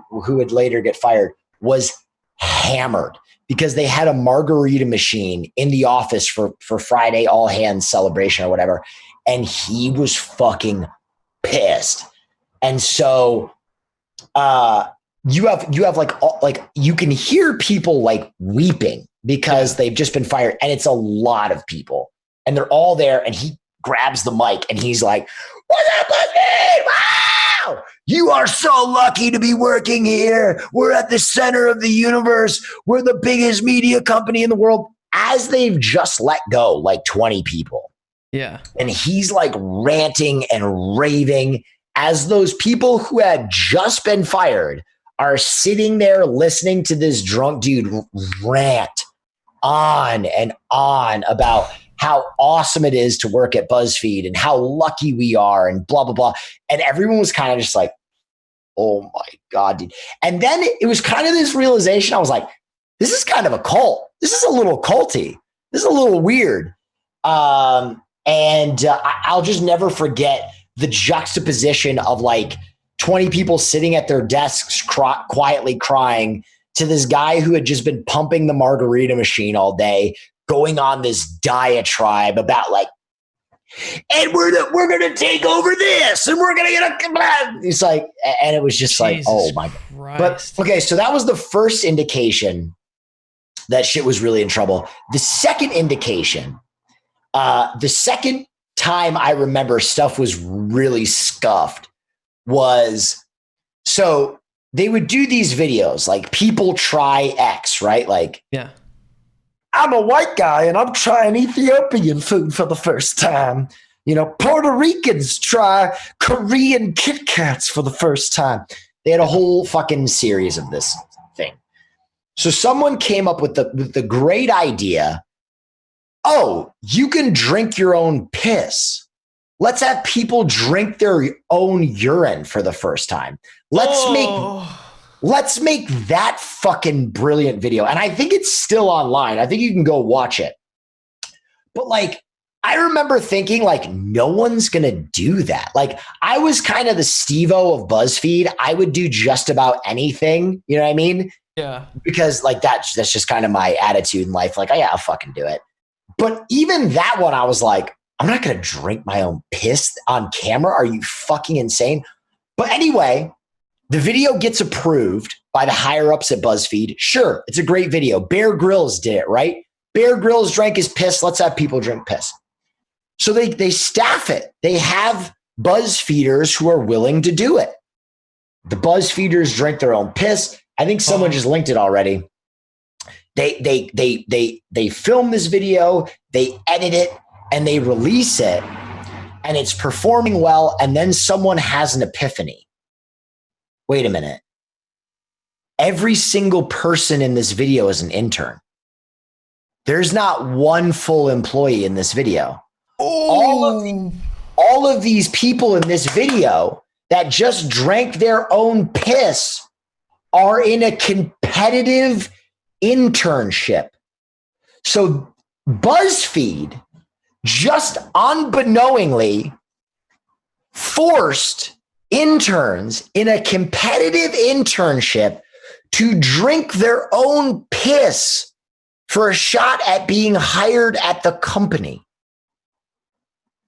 S1: would later get fired, was hammered because they had a margarita machine in the office for Friday all hands celebration or whatever. And he was fucking pissed. And so you have like you can hear people like weeping because they've just been fired, and it's a lot of people. And they're all there, and he grabs the mic and he's like, "What's up, BuzzFeed? Wow! You are so lucky to be working here. We're at the center of the universe. We're the biggest media company in the world." As they've just let go like 20 people.
S2: Yeah.
S1: And he's like ranting and raving as those people who had just been fired are sitting there listening to this drunk dude rant on and on about how awesome it is to work at BuzzFeed and how lucky we are and blah, blah, blah. And everyone was kind of just like, oh my God, dude. And then it was kind of this realization. I was like, this is kind of a cult. This is a little culty. This is a little weird. I'll just never forget the juxtaposition of like 20 people sitting at their desks quietly crying to this guy who had just been pumping the margarita machine all day, going on this diatribe about like, and we're going to take over this and we're going to get a, it's like, and it was just like, oh my God. But okay, so that was the first indication that shit was really in trouble. The second indication, the second time I remember stuff was really scuffed was, so they would do these videos like people try X, right? Like,
S2: yeah,
S1: I'm a white guy and I'm trying Ethiopian food for the first time. Puerto Ricans try Korean Kit Kats for the first time. They had a whole fucking series of this thing. So someone came up with the great idea. Oh, you can drink your own piss. Let's have people drink their own urine for the first time. Let's make that fucking brilliant video. And I think it's still online. I think you can go watch it. But like, I remember thinking like, no one's going to do that. Like, I was kind of the Steve-O of BuzzFeed. I would do just about anything. You know what I mean?
S2: Yeah.
S1: Because like, that's just kind of my attitude in life. Like, oh yeah, I'll fucking do it. But even that one, I was like, I'm not going to drink my own piss on camera. Are you fucking insane? But anyway, the video gets approved by the higher ups at BuzzFeed. Sure, it's a great video. Bear Grylls did it, right? Bear Grylls drank his piss. Let's have people drink piss. So they staff it. They have BuzzFeeders who are willing to do it. The Buzzfeeders drink their own piss. I think someone just linked it already. They film this video, they edit it, and they release it, and it's performing well, and then someone has an epiphany. Wait a minute. Every single person in this video is an intern. There's not one full employee in this video. All of these people in this video that just drank their own piss are in a competitive internship. So BuzzFeed just unbeknowingly forced interns in a competitive internship to drink their own piss for a shot at being hired at the company.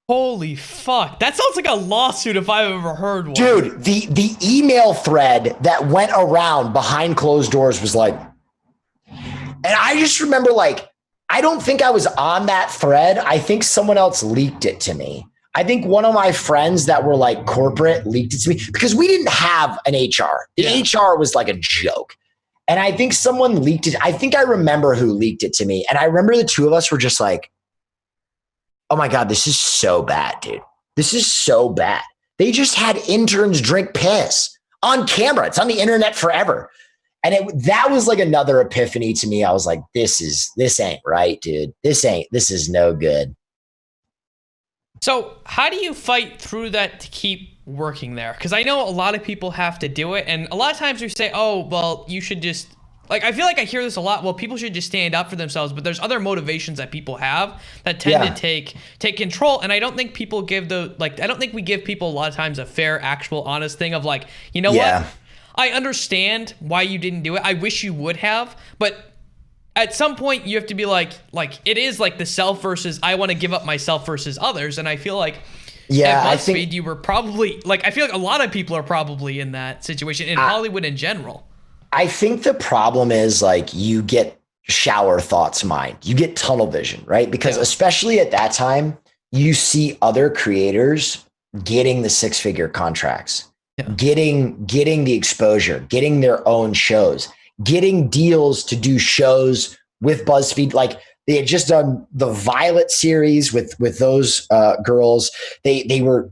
S2: Holy fuck. That sounds like a lawsuit if I've ever heard one.
S1: Dude, the email thread that went around behind closed doors was like, and I just remember like, I don't think I was on that thread. I think someone else leaked it to me. I think one of my friends that were like corporate leaked it to me because we didn't have an HR. The HR was like a joke. And I think someone leaked it. I think I remember who leaked it to me. And I remember the two of us were just like, oh my God, this is so bad, dude. This is so bad. They just had interns drink piss on camera. It's on the internet forever. And that was like another epiphany to me. I was like, this ain't right, dude. This is no good.
S2: So how do you fight through that to keep working there? Because I know a lot of people have to do it. And a lot of times we say, oh, well, you should just, like, I feel like I hear this a lot. Well, people should just stand up for themselves. But there's other motivations that people have that tend to take control. And I don't think people give I don't think we give people a lot of times a fair, actual, honest thing of like, you know what? I understand why you didn't do it. I wish you would have. But at some point you have to be like it is like the self versus I want to give up myself versus others. And I feel like at BuzzFeed, you were probably like, I feel like a lot of people are probably in that situation in Hollywood in general.
S1: I think the problem is like you get shower thoughts mind. You get tunnel vision, right? Because especially at that time, you see other creators getting the 6-figure contracts, getting the exposure, getting their own shows, getting deals to do shows with BuzzFeed. Like they had just done the Violet series with those girls. They were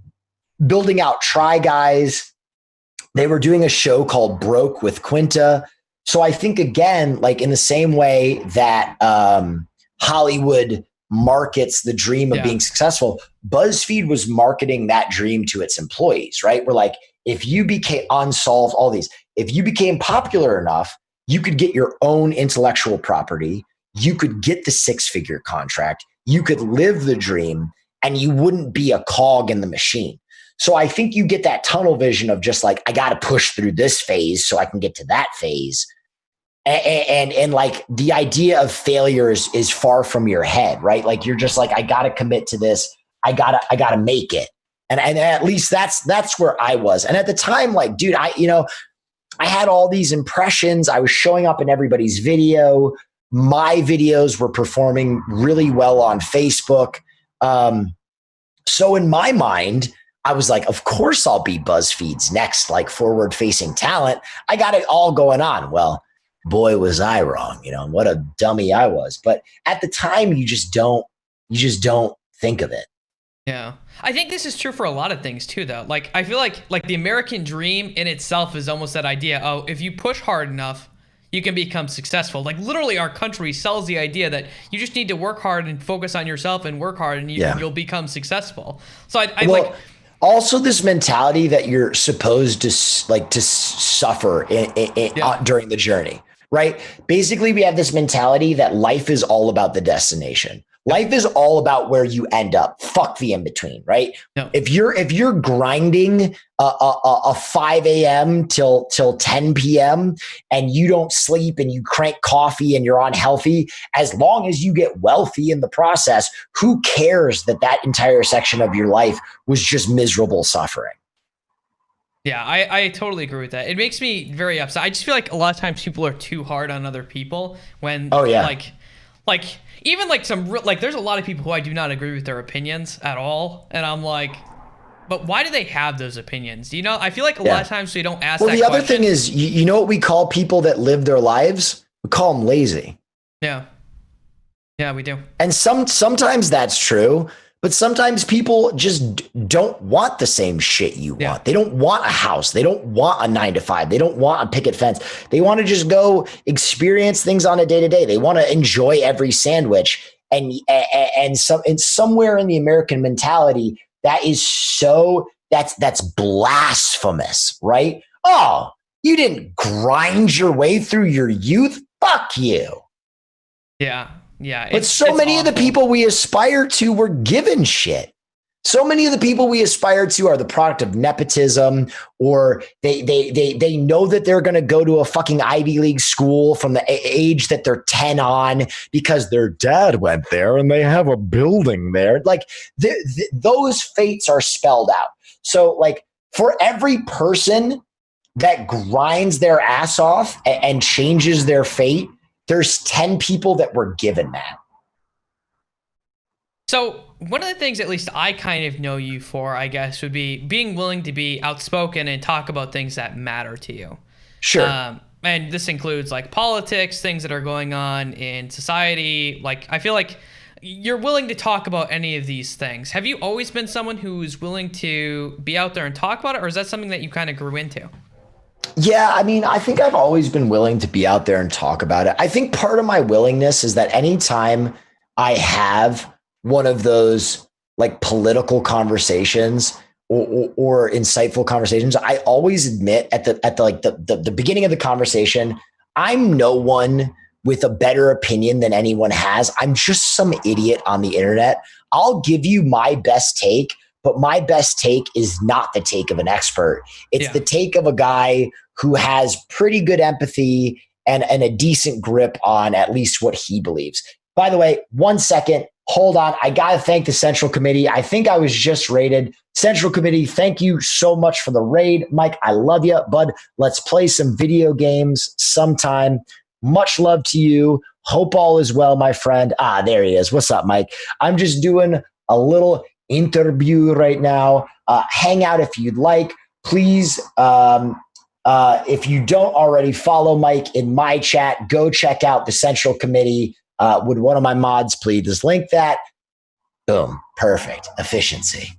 S1: building out Try Guys. They were doing a show called Broke with Quinta. So I think, again, like in the same way that Hollywood markets the dream of being successful, BuzzFeed was marketing that dream to its employees, right? We're like, if you became Unsolved, all these, if you became popular enough, you could get your own intellectual property, you could get the 6-figure contract, you could live the dream, and you wouldn't be a cog in the machine. So I think you get that tunnel vision of just like, I got to push through this phase so I can get to that phase. And like the idea of failure is far from your head, right? Like you're just like, I got to commit to this. I gotta make it. And at least that's where I was. And at the time, like, dude, I had all these impressions. I was showing up in everybody's video. My videos were performing really well on Facebook. So in my mind, I was like, of course I'll be BuzzFeed's next like forward-facing talent. I got it all going on. Well, boy, was I wrong. What a dummy I was. But at the time, you just don't think of it.
S2: Yeah. I think this is true for a lot of things too, though. Like, I feel like the American dream in itself is almost that idea. Oh, if you push hard enough, you can become successful. Like literally our country sells the idea that you just need to work hard and focus on yourself and work hard and you'll become successful. So
S1: also this mentality that you're supposed to suffer during the journey, right? Basically, we have this mentality that life is all about the destination. Life is all about where you end up. Fuck the in between, right? No. If you're grinding a 5 a.m. till 10 p.m. and you don't sleep and you crank coffee and you're unhealthy, as long as you get wealthy in the process, who cares that entire section of your life was just miserable suffering?
S2: Yeah, I totally agree with that. It makes me very upset. I just feel like a lot of times people are too hard on other people when like even like there's a lot of people who I do not agree with their opinions at all. And I'm like, But why do they have those opinions? Do you know? I feel like a lot of times we don't ask
S1: Well,
S2: that
S1: the other
S2: question.
S1: thing is, you know what we call people that live their lives? We call them lazy.
S2: Yeah. Yeah, we do.
S1: And sometimes that's true, but sometimes people just don't want the same shit you want. They don't want a house. They don't want a 9 to 5. They don't want a picket fence. They want to just go experience things on a day to day. They want to enjoy every sandwich. And somewhere in the American mentality, that's blasphemous, right? Oh, you didn't grind your way through your youth? Fuck you.
S2: Yeah. Yeah.
S1: But so many of the people we aspire to were given shit. So many of the people we aspire to are the product of nepotism, or they know that they're going to go to a fucking Ivy League school from the age that they're 10 on because their dad went there and they have a building there. Like those fates are spelled out. So like for every person that grinds their ass off and changes their fate, there's 10 people that were given that.
S2: So one of the things, at least I kind of know you for, I guess, would be being willing to be outspoken and talk about things that matter to you.
S1: Sure.
S2: And this includes like politics, things that are going on in society. Like, I feel like you're willing to talk about any of these things. Have you always been someone who's willing to be out there and talk about it? Or is that something that you kind of grew into?
S1: Yeah, I mean, I think I've always been willing to be out there and talk about it. I think part of my willingness is that anytime I have one of those like political conversations or insightful conversations, I always admit at the beginning of the conversation, I'm no one with a better opinion than anyone has. I'm just some idiot on the internet. I'll give you my best take, but my best take is not the take of an expert. It's the take of a guy who has pretty good empathy and a decent grip on at least what he believes. By the way, 1 second, hold on. I got to thank the Central Committee. I think I was just raided. Central Committee, thank you so much for the raid. Mike, I love you, bud. Let's play some video games sometime. Much love to you. Hope all is well, my friend. Ah, there he is. What's up, Mike? I'm just doing a little interview right now. Hang out if you'd like. Please, if you don't already follow Mike in my chat, go check out the Central Committee. Would one of my mods please link that? Boom. Perfect. Efficiency.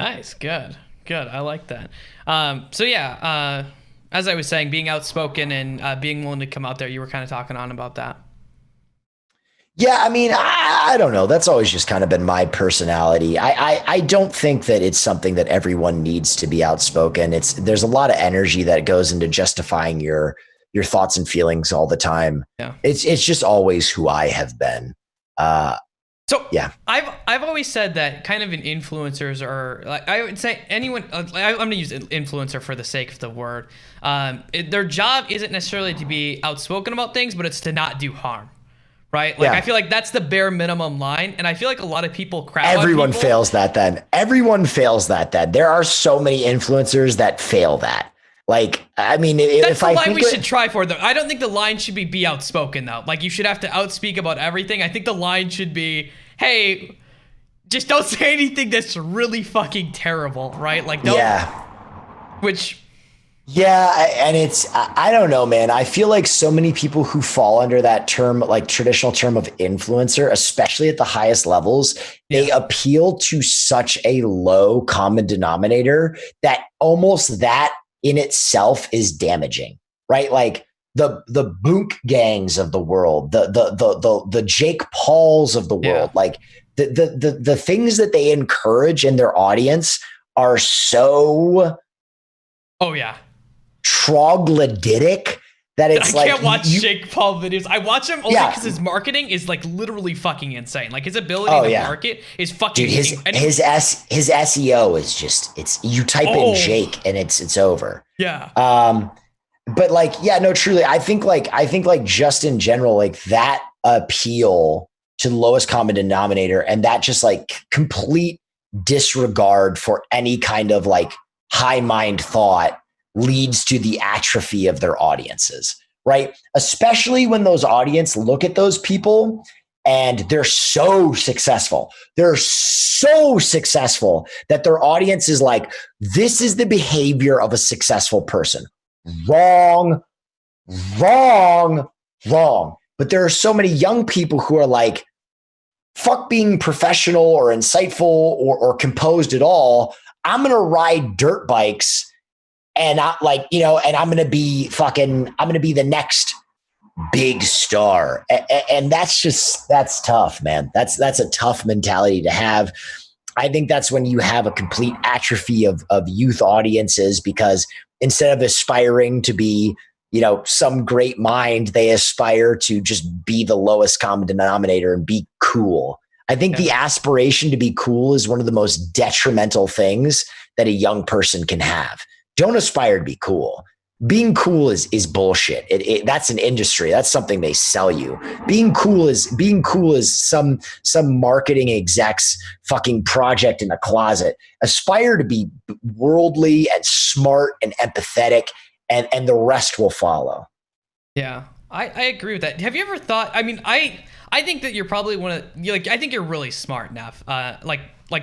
S2: Nice. Good. I like that. So yeah, as I was saying, being outspoken and being willing to come out there, you were kind of talking on about that.
S1: Yeah, I mean, I don't know. That's always just kind of been my personality. I don't think that it's something that everyone needs to be outspoken. There's a lot of energy that goes into justifying your thoughts and feelings all the time. Yeah. It's just always who I have been.
S2: So yeah, I've always said that kind of an influencers are like, I would say anyone, I'm going to use influencer for the sake of the word. Their job isn't necessarily to be outspoken about things, but it's to not do harm. Right? Like, I feel like that's the bare minimum line. And I feel like a lot of people crap on
S1: Everyone
S2: people.
S1: fails that then. Everyone fails that then. There are so many influencers that fail that. Like, I mean,
S2: that's the line we should try for, though. I don't think the line should be outspoken, though. Like, you should have to outspeak about everything. I think the line should be, hey, just don't say anything that's really fucking terrible, right? Like, don't.
S1: Yeah. Yeah, and I don't know, man. I feel like so many people who fall under that term, like traditional term of influencer, especially at the highest levels, they appeal to such a low common denominator that almost that in itself is damaging, right? Like the Boonk gangs of the world, the Jake Pauls of the world, like the things that they encourage in their audience are so troglodytic that it's like I
S2: can't watch Jake Paul videos. I watch him only because his marketing is like literally fucking insane. Like his ability to market is fucking.
S1: Dude, his SEO is just you type in Jake and it's over.
S2: Yeah.
S1: But like no, truly, I think like just in general, like that appeal to the lowest common denominator and that just like complete disregard for any kind of like high mind thought leads to the atrophy of their audiences, right? Especially when those audience look at those people and they're so successful. They're so successful that their audience is like, this is the behavior of a successful person. Wrong, wrong, wrong. But there are so many young people who are like, fuck being professional or insightful or composed at all. I'm going to ride dirt bikes and I'm going to be the next big star. And that's tough, man. That's a tough mentality to have. I think that's when you have a complete atrophy of youth audiences, because instead of aspiring to be, some great mind, they aspire to just be the lowest common denominator and be cool. I think the aspiration to be cool is one of the most detrimental things that a young person can have. Don't aspire to be cool. Being cool is bullshit. That's an industry. That's something they sell you. Being cool is some marketing exec's fucking project in a closet. Aspire to be worldly and smart and empathetic, and the rest will follow. Yeah,
S2: I agree with that. Have you ever thought? I mean, I think that you're probably I think you're really smart, Neff.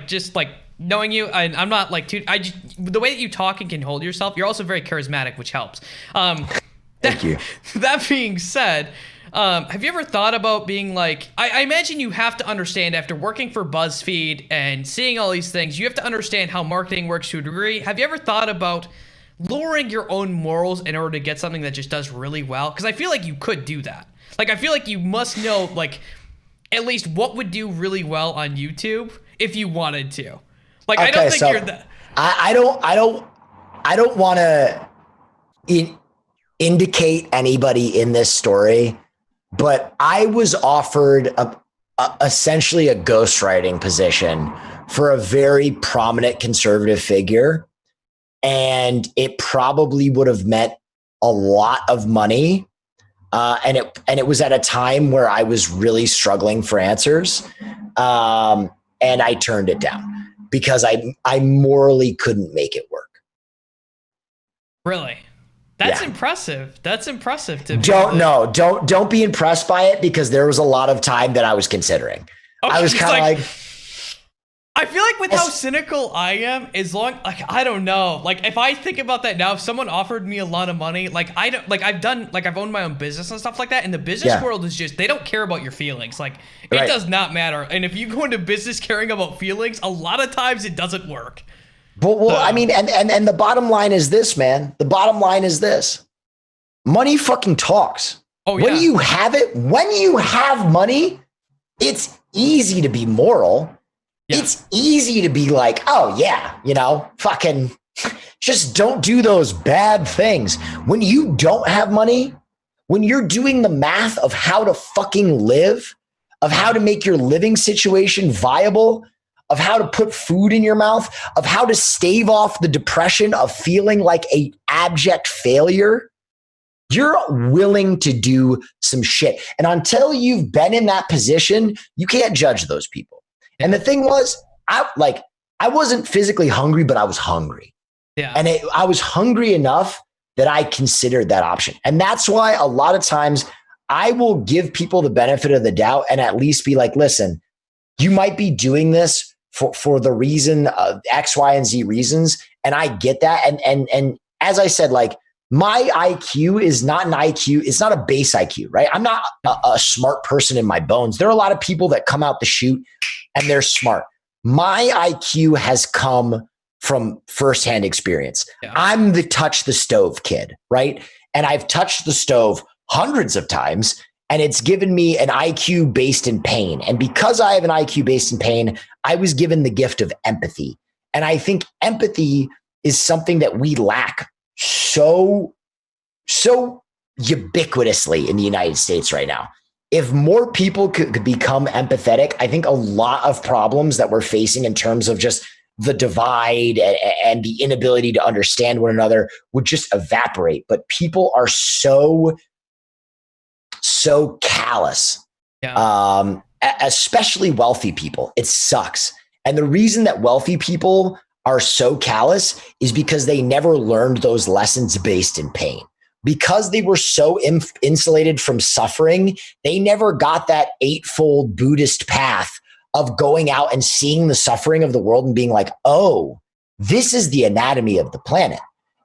S2: Just knowing you, and I'm not the way that you talk and can hold yourself, you're also very charismatic, which helps.
S1: Thank you.
S2: That being said, have you ever thought about being I imagine you have to understand, after working for Buzzfeed and seeing all these things, you have to understand how marketing works to a degree. Have you ever thought about lowering your own morals in order to get something that just does really well? Because I feel like you could do that. I feel like you must know, at least what would do really well on YouTube if you wanted to. Okay, I don't think you're that. I
S1: don't want to indicate anybody in this story, but I was offered essentially a ghostwriting position for a very prominent conservative figure, and it probably would have meant a lot of money. And it was at a time where I was really struggling for answers. And I turned it down because I morally couldn't make it work.
S2: Really? That's impressive. That's impressive to me.
S1: Don't be impressed by it, because there was a lot of time that I was considering. Okay, I was kind of
S2: I feel like with how cynical I am, I don't know. If I think about that now, if someone offered me a lot of money, I've owned my own business and stuff like that. And the business world is just, they don't care about your feelings. It does not matter. And if you go into business caring about feelings, a lot of times it doesn't work.
S1: Well, I mean, and the bottom line is this, man. The bottom line is this. Money fucking talks. Oh, yeah. When you have money, it's easy to be moral. Yeah. It's easy to be like, oh yeah, fucking just don't do those bad things. When you don't have money, when you're doing the math of how to fucking live, of how to make your living situation viable, of how to put food in your mouth, of how to stave off the depression of feeling like a abject failure, you're willing to do some shit. And until you've been in that position, you can't judge those people. And the thing was, I wasn't physically hungry, but I was hungry. Yeah. And I was hungry enough that I considered that option. And that's why a lot of times I will give people the benefit of the doubt and at least be like, listen, you might be doing this for the reason of X, Y, and Z reasons. And I get that. And as I said, my IQ is not an IQ. It's not a base IQ, right? I'm not a smart person in my bones. There are a lot of people that come out the chute and they're smart. My IQ has come from firsthand experience. Yeah. I'm the touch the stove kid, right? And I've touched the stove hundreds of times, and it's given me an IQ based in pain. And because I have an IQ based in pain, I was given the gift of empathy. And I think empathy is something that we lack so ubiquitously in the United States right now. If more people could become empathetic, I think a lot of problems that we're facing in terms of just the divide and the inability to understand one another would just evaporate. But people are so callous, especially wealthy people. It sucks. And the reason that wealthy people are so callous is because they never learned those lessons based in pain. because they were so insulated from suffering, they never got that eightfold Buddhist path of going out and seeing the suffering of the world and being like, oh, this is the anatomy of the planet.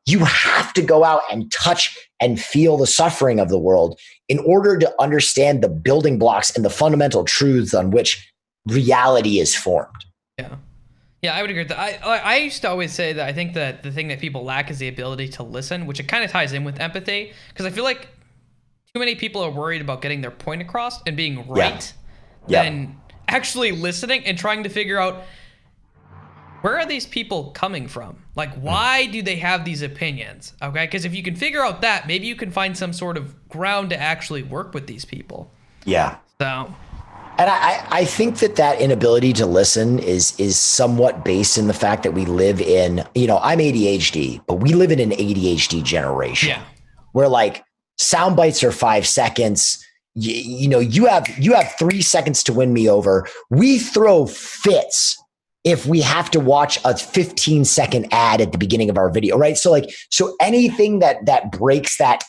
S1: You have to go out and touch and feel the suffering of the world in order to understand the building blocks and the fundamental truths on which reality is formed.
S2: Yeah. Yeah, I would agree with that. I used to always say that I think that the thing that people lack is the ability to listen, which it kind of ties in with empathy, because I feel like too many people are worried about getting their point across and being right than actually listening and trying to figure out, where are these people coming from? Like, why do they have these opinions? Okay, because if you can figure out that, maybe you can find some sort of ground to actually work with these people.
S1: Yeah.
S2: So...
S1: And I think that inability to listen is somewhat based in the fact that we live in, I'm ADHD, but we live in an ADHD generation where like sound bites are 5 seconds. You have 3 seconds to win me over. We throw fits if we have to watch a 15-second ad at the beginning of our video, right? So anything that breaks that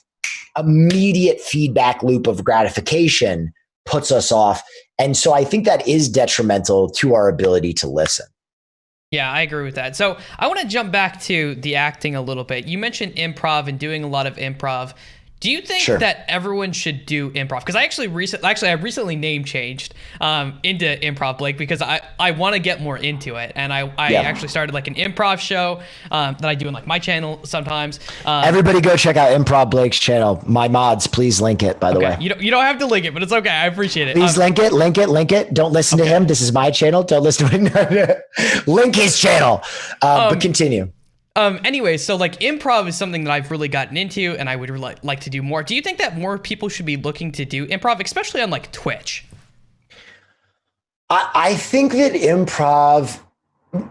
S1: immediate feedback loop of gratification puts us off. And so I think that is detrimental to our ability to listen.
S2: Yeah, I agree with that. So I want to jump back to the acting a little bit. You mentioned improv and doing a lot of improv. Do you think that everyone should do improv? Because I recently name changed into Improv, Blake, because I want to get more into it, and I actually started like an improv show that I do in like my channel sometimes.
S1: Everybody go check out Improv Blake's channel. My mods, please link it. By the way,
S2: you don't have to link it, but it's okay. I appreciate it.
S1: Please link it. Don't listen to him. This is my channel. Don't listen to him. Link his channel. But continue.
S2: Anyway, so like improv is something that I've really gotten into and I would like to do more. Do you think that more people should be looking to do improv, especially on like Twitch?
S1: I think that improv,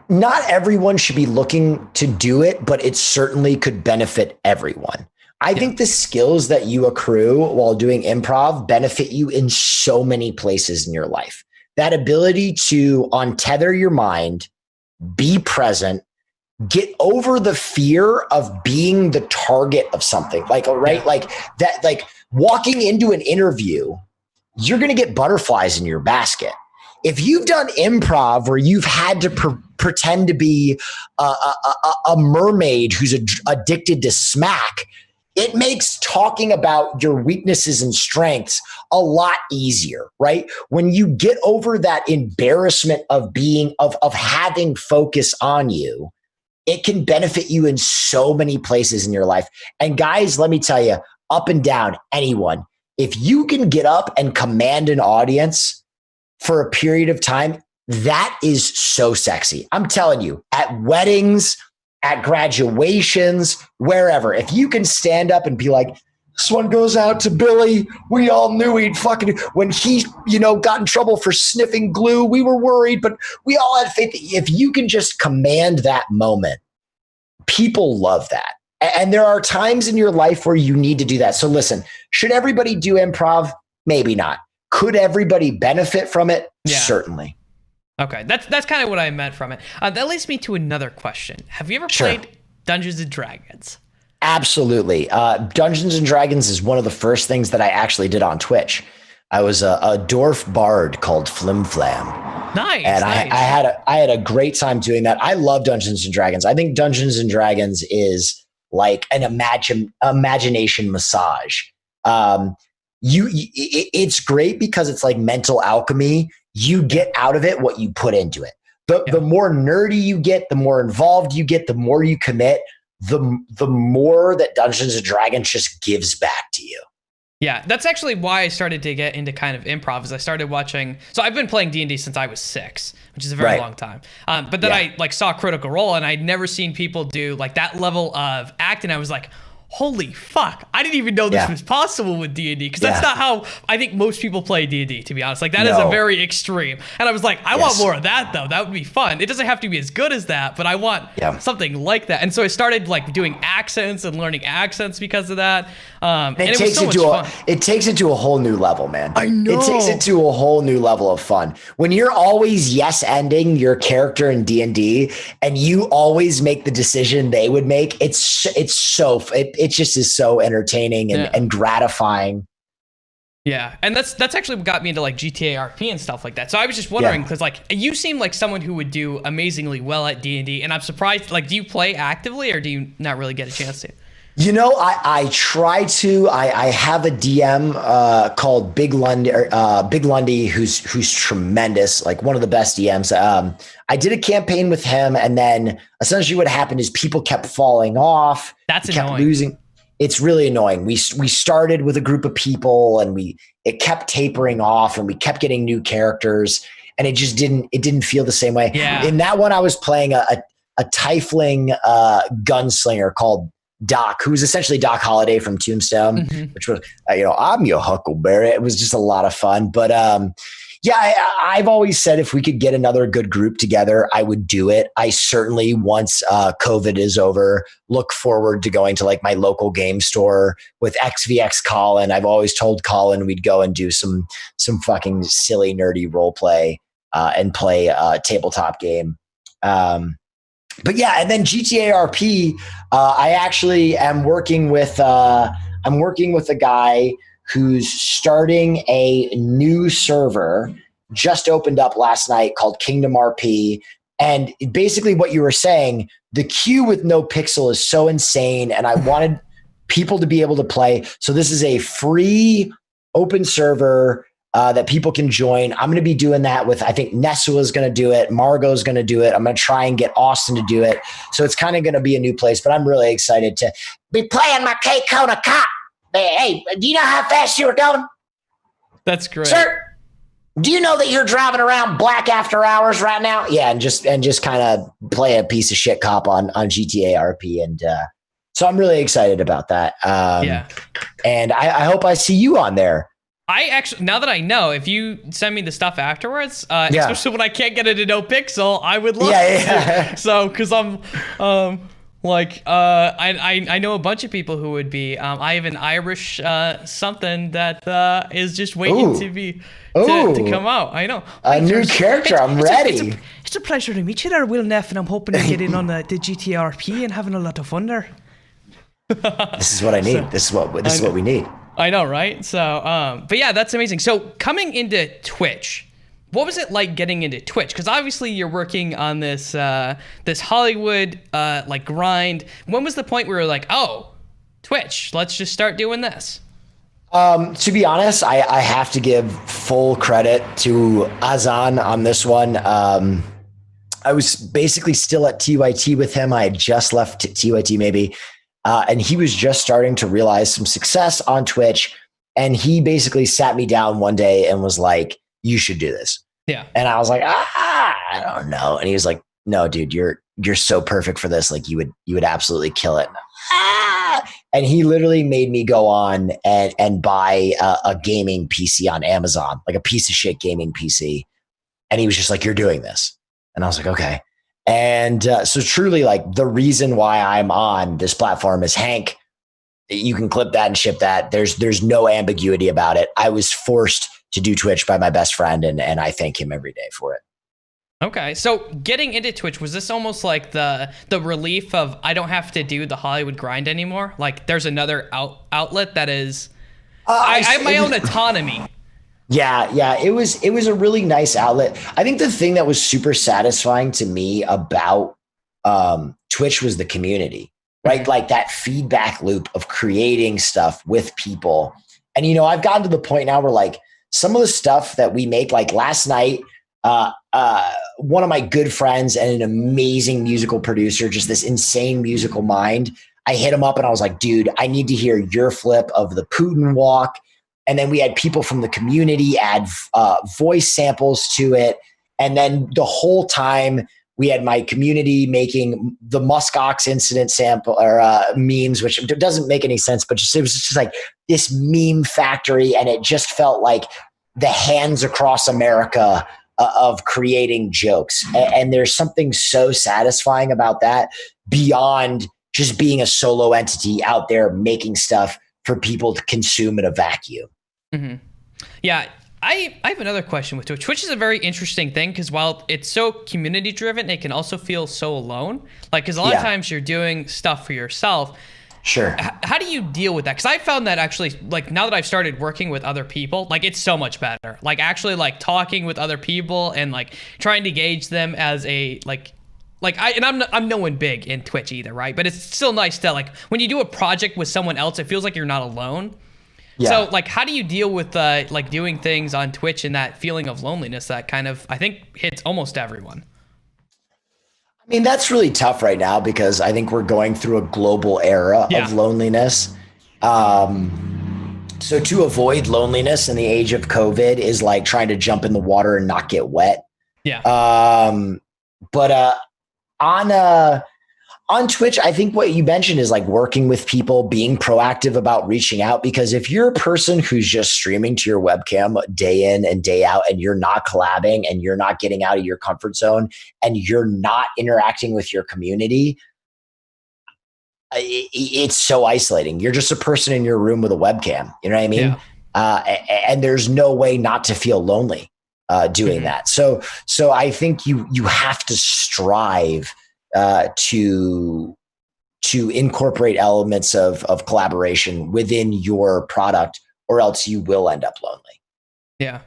S1: not everyone should be looking to do it, but it certainly could benefit everyone. I think the skills that you accrue while doing improv benefit you in so many places in your life. That ability to untether your mind, be present, get over the fear of being the target of something, like that, like walking into an interview, you're going to get butterflies in your basket. If you've done improv where you've had to pretend to be a mermaid who's addicted to smack, it makes talking about your weaknesses and strengths a lot easier, right? When you get over that embarrassment of having focus on you, it can benefit you in so many places in your life. And guys, let me tell you, up and down, anyone, if you can get up and command an audience for a period of time, that is so sexy. I'm telling you, at weddings, at graduations, wherever, if you can stand up and be like, this one goes out to Billy. We all knew he'd when he, got in trouble for sniffing glue, we were worried, but we all had faith. If you can just command that moment, people love that. And there are times in your life where you need to do that. So listen, should everybody do improv? Maybe not. Could everybody benefit from it? Yeah. Certainly.
S2: Okay. That's kind of what I meant from it. That leads me to another question. Have you ever played Dungeons and Dragons?
S1: Absolutely. Dungeons and Dragons is one of the first things that I actually did on Twitch. I was a dwarf bard called Flim Flam.
S2: Nice.
S1: And I had a great time doing that. I love Dungeons and Dragons. I think Dungeons and Dragons is like an imagination massage. It's great because it's like mental alchemy. You get out of it what you put into it. The more nerdy you get, the more involved you get, the more you commit, the more that Dungeons and Dragons just gives back to you.
S2: Yeah, that's actually why I started to get into kind of improv. Is I started watching. So I've been playing D&D since I was 6, which is a very long time. But then I like saw Critical Role, and I'd never seen people do like that level of acting. I was like, holy fuck, I didn't even know this was possible with D&D, because that's not how I think most people play D&D, to be honest. Like that is a very extreme. And I was like, I want more of that though. That would be fun. It doesn't have to be as good as that, but I want something like that. And so I started like doing accents and learning accents because of that. And it was so much fun.
S1: It takes it to a whole new level, man.
S2: I know.
S1: It takes it to a whole new level of fun. When you're always yes-ending your character in D&D and you always make the decision they would make, it it just is so entertaining and gratifying.
S2: Yeah, and that's actually what got me into like GTA RP and stuff like that. So I was just wondering because like you seem like someone who would do amazingly well at D&D, and I'm surprised. Like, do you play actively or do you not really get a chance to?
S1: You know, I try to. I have a DM called Big Lundy, who's tremendous, like one of the best DMs. I did a campaign with him, and then essentially what happened is people kept falling off.
S2: That's
S1: kept
S2: annoying.
S1: Losing. It's really annoying. We started with a group of people, and it kept tapering off, and we kept getting new characters, and it just didn't feel the same way.
S2: Yeah.
S1: In that one, I was playing a tiefling gunslinger called Doc, who was essentially Doc Holliday from Tombstone, which was, I'm your Huckleberry. It was just a lot of fun. But I've always said if we could get another good group together, I would do it. I certainly, once COVID is over, look forward to going to like my local game store with XVX Colin. I've always told Colin we'd go and do some fucking silly, nerdy role play and play a tabletop game. But yeah, and then GTA RP, I actually am working with a guy who's starting a new server, just opened up last night, called Kingdom RP. And basically what you were saying, the queue with no pixel is so insane, and I wanted people to be able to play. So this is a free open server that people can join. I'm going to be doing that with, I think Nessa is going to do it. Margot's going to do it. I'm going to try and get Austin to do it. So it's kind of going to be a new place, but I'm really excited to be playing my K-Kona cop. Hey, do you know how fast you were going?
S2: That's great.
S1: Sir, do you know that you're driving around black after hours right now? Yeah, and just kind of play a piece of shit cop on GTA RP. And so I'm really excited about that. And I hope I see you on there.
S2: I actually, now that I know, if you send me the stuff afterwards, especially when I can't get it to no pixel, I would love to. So, because I'm, I know a bunch of people who would be. I have an Irish something that is just waiting to come out. I know.
S1: A new character. I'm ready.
S2: It's a pleasure to meet you there, Will Neff, and I'm hoping to get in on the GTRP and having a lot of fun there.
S1: This is what I need. This is what we need.
S2: I know, right? So, but yeah, that's amazing. So coming into Twitch, what was it like getting into Twitch? Because obviously you're working on this this Hollywood grind. When was the point where you're like, oh, Twitch, let's just start doing this?
S1: To be honest, I have to give full credit to Azan on this one. I was basically still at TYT with him. I had just left TYT maybe. And he was just starting to realize some success on Twitch. And he basically sat me down one day and was like, you should do this.
S2: Yeah.
S1: And I was like, I don't know. And he was like, no, dude, you're so perfect for this. Like you would absolutely kill it. And he literally made me go on and buy a gaming PC on Amazon, like a piece of shit gaming PC. And he was just like, you're doing this. And I was like, okay. And so truly, like, the reason why I'm on this platform is Hank. You can clip that and ship that. There's no ambiguity about it. I was forced to do Twitch by my best friend, and I thank him every day for it.
S2: Okay, so getting into Twitch, was this almost like the relief of I don't have to do the Hollywood grind anymore? Like there's another outlet that is I have my own autonomy.
S1: Yeah. It was a really nice outlet. I think the thing that was super satisfying to me about Twitch was the community, right? Mm-hmm. Like that feedback loop of creating stuff with people. And, I've gotten to the point now where like some of the stuff that we make, like last night, one of my good friends and an amazing musical producer, just this insane musical mind, I hit him up and I was like, dude, I need to hear your flip of the Putin walk. And then we had people from the community add voice samples to it. And then the whole time we had my community making the muskox incident sample or memes, which doesn't make any sense, but it was just like this meme factory. And it just felt like the Hands Across America of creating jokes. And there's something so satisfying about that beyond just being a solo entity out there making stuff for people to consume in a vacuum.
S2: Mm-hmm. Yeah, I have another question with Twitch. Twitch is a very interesting thing because while it's so community driven, it can also feel so alone. Like, because a lot of times you're doing stuff for yourself,
S1: Sure.
S2: How do you deal with that? Because I found that actually, like, now that I've started working with other people, like, it's so much better. Like, actually, like, talking with other people and like trying to gauge them as a I'm no one big in Twitch either, right? But it's still nice to, like, when you do a project with someone else, it feels like you're not alone.
S1: Yeah.
S2: So, like, how do you deal with like doing things on Twitch and that feeling of loneliness that kind of, I think, hits almost everyone?
S1: I mean, that's really tough right now because I think we're going through a global era
S2: Yeah.
S1: of loneliness. So to avoid loneliness in the age of COVID is like trying to jump in the water and not get wet.
S2: Yeah.
S1: But on Twitch, I think what you mentioned is like working with people, being proactive about reaching out. Because if you're a person who's just streaming to your webcam day in and day out, and you're not collabing and you're not getting out of your comfort zone and you're not interacting with your community, it's so isolating. You're just a person in your room with a webcam. You know what I mean? Yeah. And there's no way not to feel lonely doing that. So I think you have to strive to incorporate elements of collaboration within your product, or else you will end up lonely.
S2: Yeah.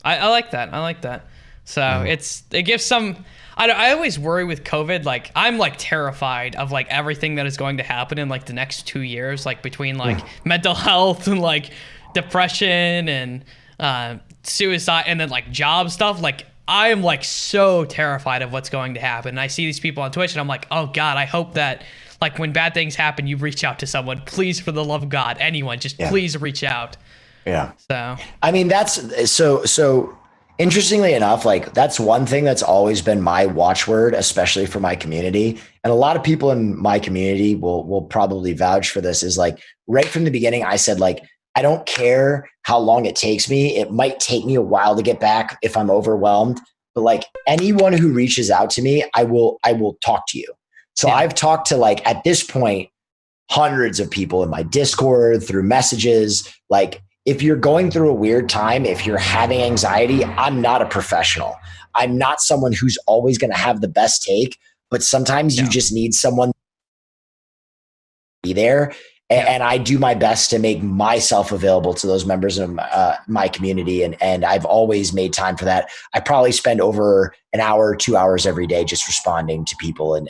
S2: I like that. So it gives some. I always worry with COVID. Like, I'm like terrified of like everything that is going to happen in like the next 2 years, like between like mental health and like depression and suicide, and then like job stuff. Like, I am like so terrified of what's going to happen. And I see these people on Twitch and I'm like, oh God, I hope that like when bad things happen, you reach out to someone. Please, for the love of God, anyone, just please reach out.
S1: Yeah.
S2: So,
S1: I mean, that's so interestingly enough, like that's one thing that's always been my watchword, especially for my community. And a lot of people in my community will probably vouch for this, is like right from the beginning, I said, like, I don't care how long it takes me. It might take me a while to get back if I'm overwhelmed, but like anyone who reaches out to me, I will talk to you. So I've talked to, like, at this point, hundreds of people in my Discord, through messages. Like, if you're going through a weird time, if you're having anxiety, I'm not a professional. I'm not someone who's always going to have the best take, but sometimes you just need someone to be there. And I do my best to make myself available to those members of my community. And I've always made time for that. I probably spend over an hour, 2 hours every day just responding to people and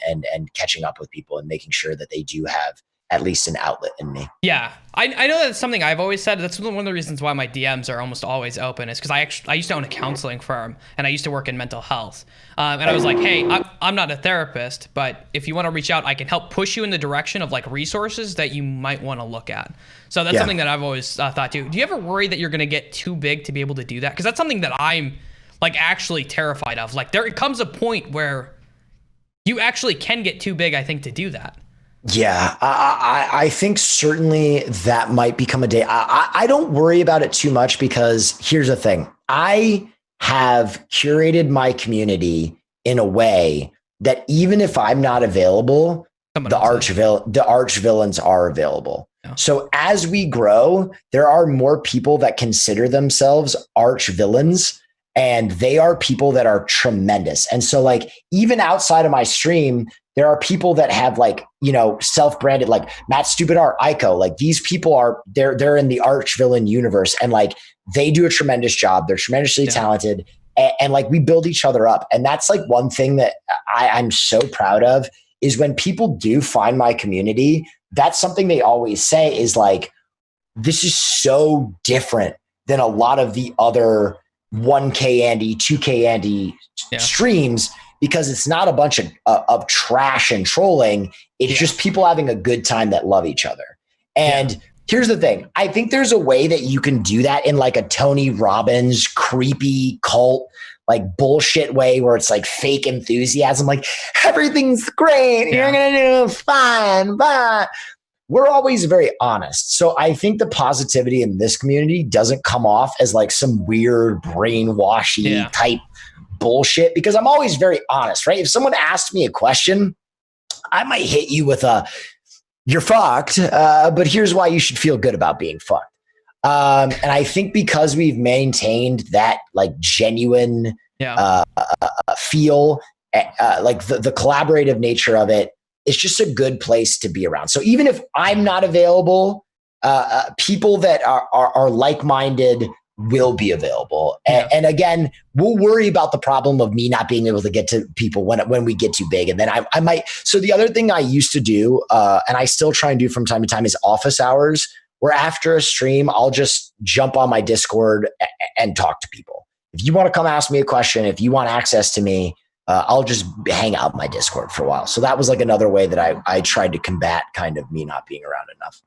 S1: catching up with people and making sure that they do have at least an outlet in me.
S2: Yeah. I know that's something I've always said. That's one of the reasons why my DMs are almost always open, is because I used to own a counseling firm and I used to work in mental health. And I was like, hey, I'm not a therapist, but if you want to reach out, I can help push you in the direction of like resources that you might want to look at. So that's something that I've always thought too. Do you ever worry that you're going to get too big to be able to do that? Because that's something that I'm like actually terrified of. Like, there comes a point where you actually can get too big, I think, to do that.
S1: Yeah, I think certainly that might become a day. I don't worry about it too much, because here's the thing. I have curated my community in a way that even if I'm not available, the arch villains are available. Yeah. So as we grow, there are more people that consider themselves arch villains, and they are people that are tremendous. And so, like, even outside of my stream, there are people that have, like, you know, self-branded, like Matt Stupid Art, Ico. Like, these people are, they're in the arch villain universe, and like they do a tremendous job. They're tremendously talented, and like we build each other up. And that's like one thing that I'm so proud of, is when people do find my community, that's something they always say is like, this is so different than a lot of the other 1K Andy, 2K Andy streams, because it's not a bunch of trash and trolling. It's just people having a good time that love each other. And here's the thing. I think there's a way that you can do that in like a Tony Robbins creepy cult, like bullshit way, where it's like fake enthusiasm. Like, everything's great. You're going to do fine. Bye. We're always very honest. So I think the positivity in this community doesn't come off as like some weird brainwashy type bullshit, because I'm always very honest, right? If someone asked me a question, I might hit you with you're fucked, but here's why you should feel good about being fucked. And I think because we've maintained that like genuine feel, like the collaborative nature of it, it's just a good place to be around. So even if I'm not available, people that are like-minded will be available. And again, we'll worry about the problem of me not being able to get to people when we get too big. And then I might, so the other thing I used to do, and I still try and do from time to time, is office hours, where after a stream, I'll just jump on my Discord and talk to people. If you want to come ask me a question, if you want access to me, I'll just hang out in my Discord for a while. So that was like another way that I tried to combat kind of me not being around enough.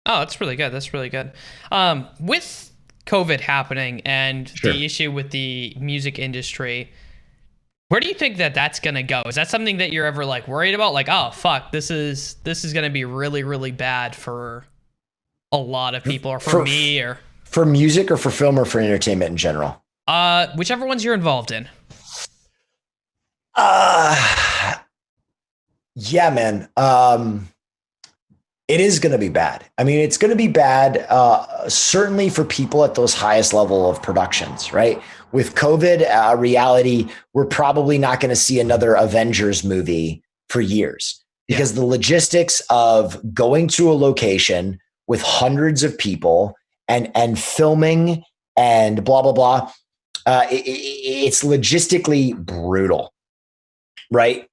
S2: Oh, that's really good. That's really good. With COVID happening and the issue with the music industry, where do you think that's going to go? Is that something that you're ever like worried about? Like, oh, fuck, this is going to be really, really bad for a lot of people, or for me, or
S1: for music, or for film, or for entertainment in general?
S2: Whichever ones you're involved in.
S1: Yeah, man. It is going to be bad. I mean, it's going to be bad, certainly for people at those highest level of productions, right? With COVID reality, we're probably not going to see another Avengers movie for years, because the logistics of going to a location with hundreds of people and filming and blah, blah, blah, it's logistically brutal, right?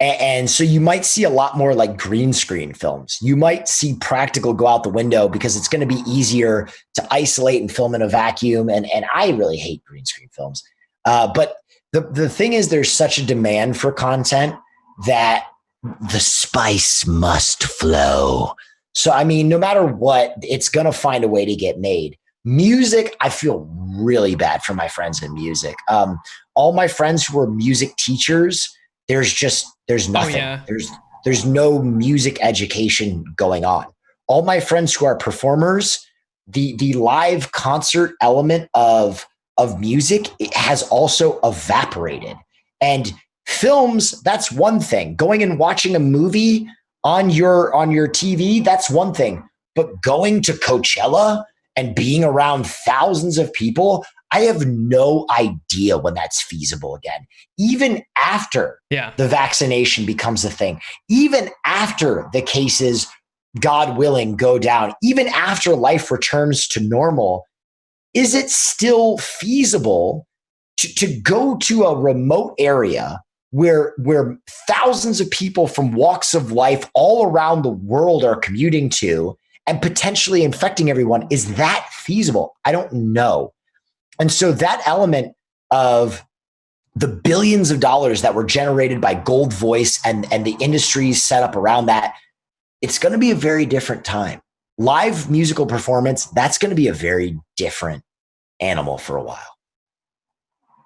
S1: And so you might see a lot more like green screen films. You might see practical go out the window, because it's going to be easier to isolate and film in a vacuum. And I really hate green screen films. But the thing is, there's such a demand for content that the spice must flow. So, I mean, no matter what, it's going to find a way to get made. Music, I feel really bad for my friends in music. All my friends who are music teachers, there's nothing. Oh, yeah. There's no music education going on. All my friends who are performers, the live concert element of music, it has also evaporated. And films, that's one thing. Going and watching a movie on your TV, that's one thing. But going to Coachella and being around thousands of people, I have no idea when that's feasible again. Even after the vaccination becomes a thing, even after the cases, God willing, go down, even after life returns to normal, is it still feasible to go to a remote area where thousands of people from walks of life all around the world are commuting to and potentially infecting everyone? Is that feasible? I don't know. And so that element of the billions of dollars that were generated by Gold Voice and the industries set up around that, it's going to be a very different time. Live musical performance, that's going to be a very different animal for a while.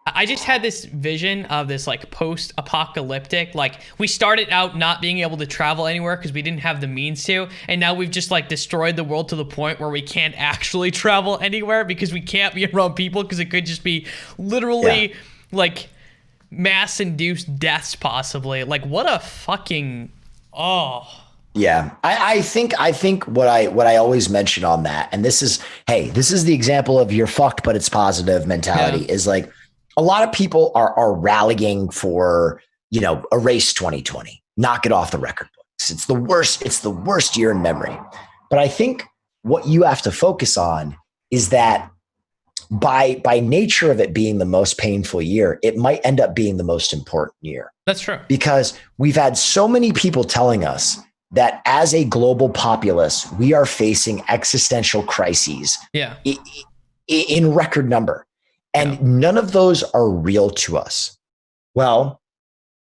S2: I just had this vision of this like post-apocalyptic, like we started out not being able to travel anywhere because we didn't have the means to, and now we've just like destroyed the world to the point where we can't actually travel anywhere because we can't be around people, because it could just be literally like mass-induced deaths possibly. Like what a fucking Yeah,
S1: I think what I always mention on that, and this is the example of you're fucked but it's positive mentality, is like, a lot of people are rallying for, erase 2020, knock it off the record books. It's the worst year in memory. But I think what you have to focus on is that by nature of it being the most painful year, it might end up being the most important year.
S2: That's true.
S1: Because we've had so many people telling us that as a global populace, we are facing existential crises in record number. And none of those are real to us. Well,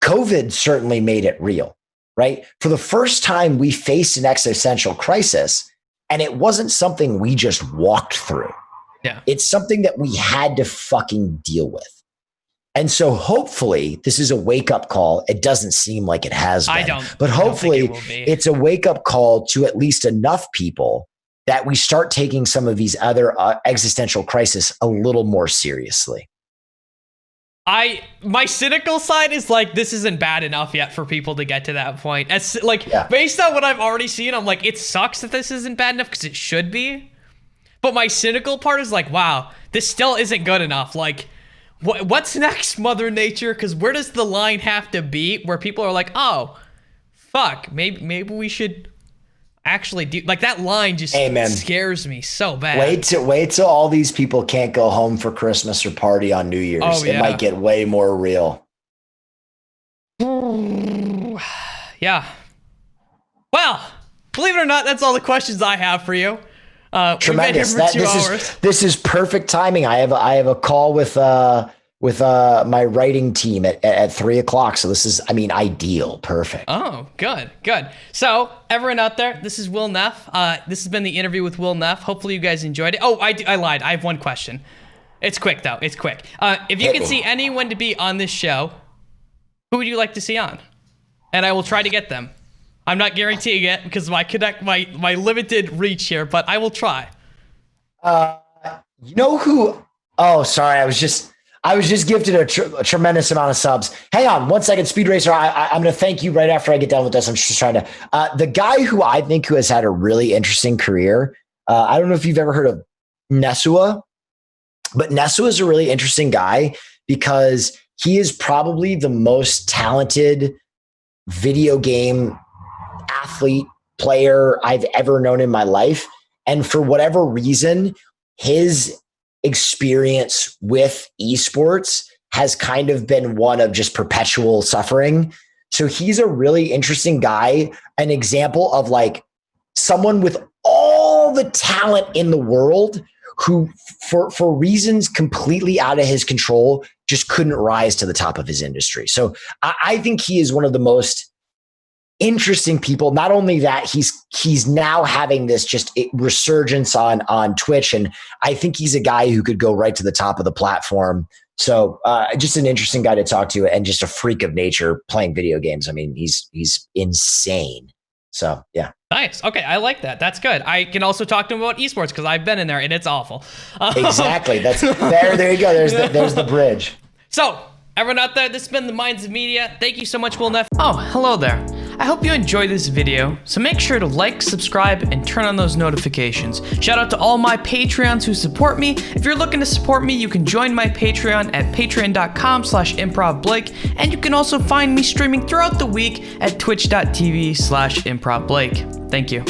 S1: COVID certainly made it real, right? For the first time, we faced an existential crisis, and it wasn't something we just walked through.
S2: Yeah.
S1: It's something that we had to fucking deal with. And so hopefully this is a wake-up call. It doesn't seem like it has been. But hopefully it's a wake-up call to at least enough people that we start taking some of these other existential crises a little more seriously.
S2: My cynical side is like, this isn't bad enough yet for people to get to that point. As like, based on what I've already seen, I'm like, it sucks that this isn't bad enough because it should be. But my cynical part is like, wow, this still isn't good enough. Like, what's next, Mother Nature? Because where does the line have to be where people are like, oh, fuck, maybe we should actually do like that line just scares me so bad.
S1: Wait till all these people can't go home for Christmas or party on New Year's.
S2: Oh, yeah.
S1: It might get way more real.
S2: Yeah. Well, believe it or not, that's all the questions I have for you.
S1: Tremendous.
S2: We've been here for 2 hours.
S1: This is perfect timing. I have a call with my writing team at 3:00. So this is, ideal. Perfect.
S2: Oh, good. So everyone out there, this is Will Neff. This has been the interview with Will Neff. Hopefully you guys enjoyed it. Oh, I lied. I have one question. It's quick though. It's quick. If you could see anyone to be on this show, who would you like to see on? And I will try to get them. I'm not guaranteeing it because of my limited reach here, but I will try.
S1: You know who? Oh, sorry. I was just gifted a tremendous amount of subs. Hang on 1 second, Speed Racer. I'm going to thank you right after I get done with this. I'm just trying to. The guy who I think who has had a really interesting career. I don't know if you've ever heard of Nesua, but Nesua is a really interesting guy because he is probably the most talented video game athlete player I've ever known in my life. And for whatever reason, his experience with esports has kind of been one of just perpetual suffering. So he's a really interesting guy, an example of like someone with all the talent in the world who for reasons completely out of his control just couldn't rise to the top of his industry. So I think he is one of the most interesting people. Not only that, he's now having this just resurgence on Twitch, and I think he's a guy who could go right to the top of the platform. So just an interesting guy to talk to, and just a freak of nature playing video games. I mean, he's insane. So yeah.
S2: Nice. Okay, I like that. That's good. I can also talk to him about esports because I've been in there and it's awful.
S1: Exactly. That's there you go. There's the bridge.
S2: So everyone out there, this has been the Minds of Media. Thank you so much, Will Neff. Oh, hello there. I hope you enjoyed this video, so make sure to like, subscribe, and turn on those notifications. Shout out to all my Patreons who support me. If you're looking to support me, you can join my Patreon at patreon.com/improvblake, and you can also find me streaming throughout the week at twitch.tv/improvblake. Thank you.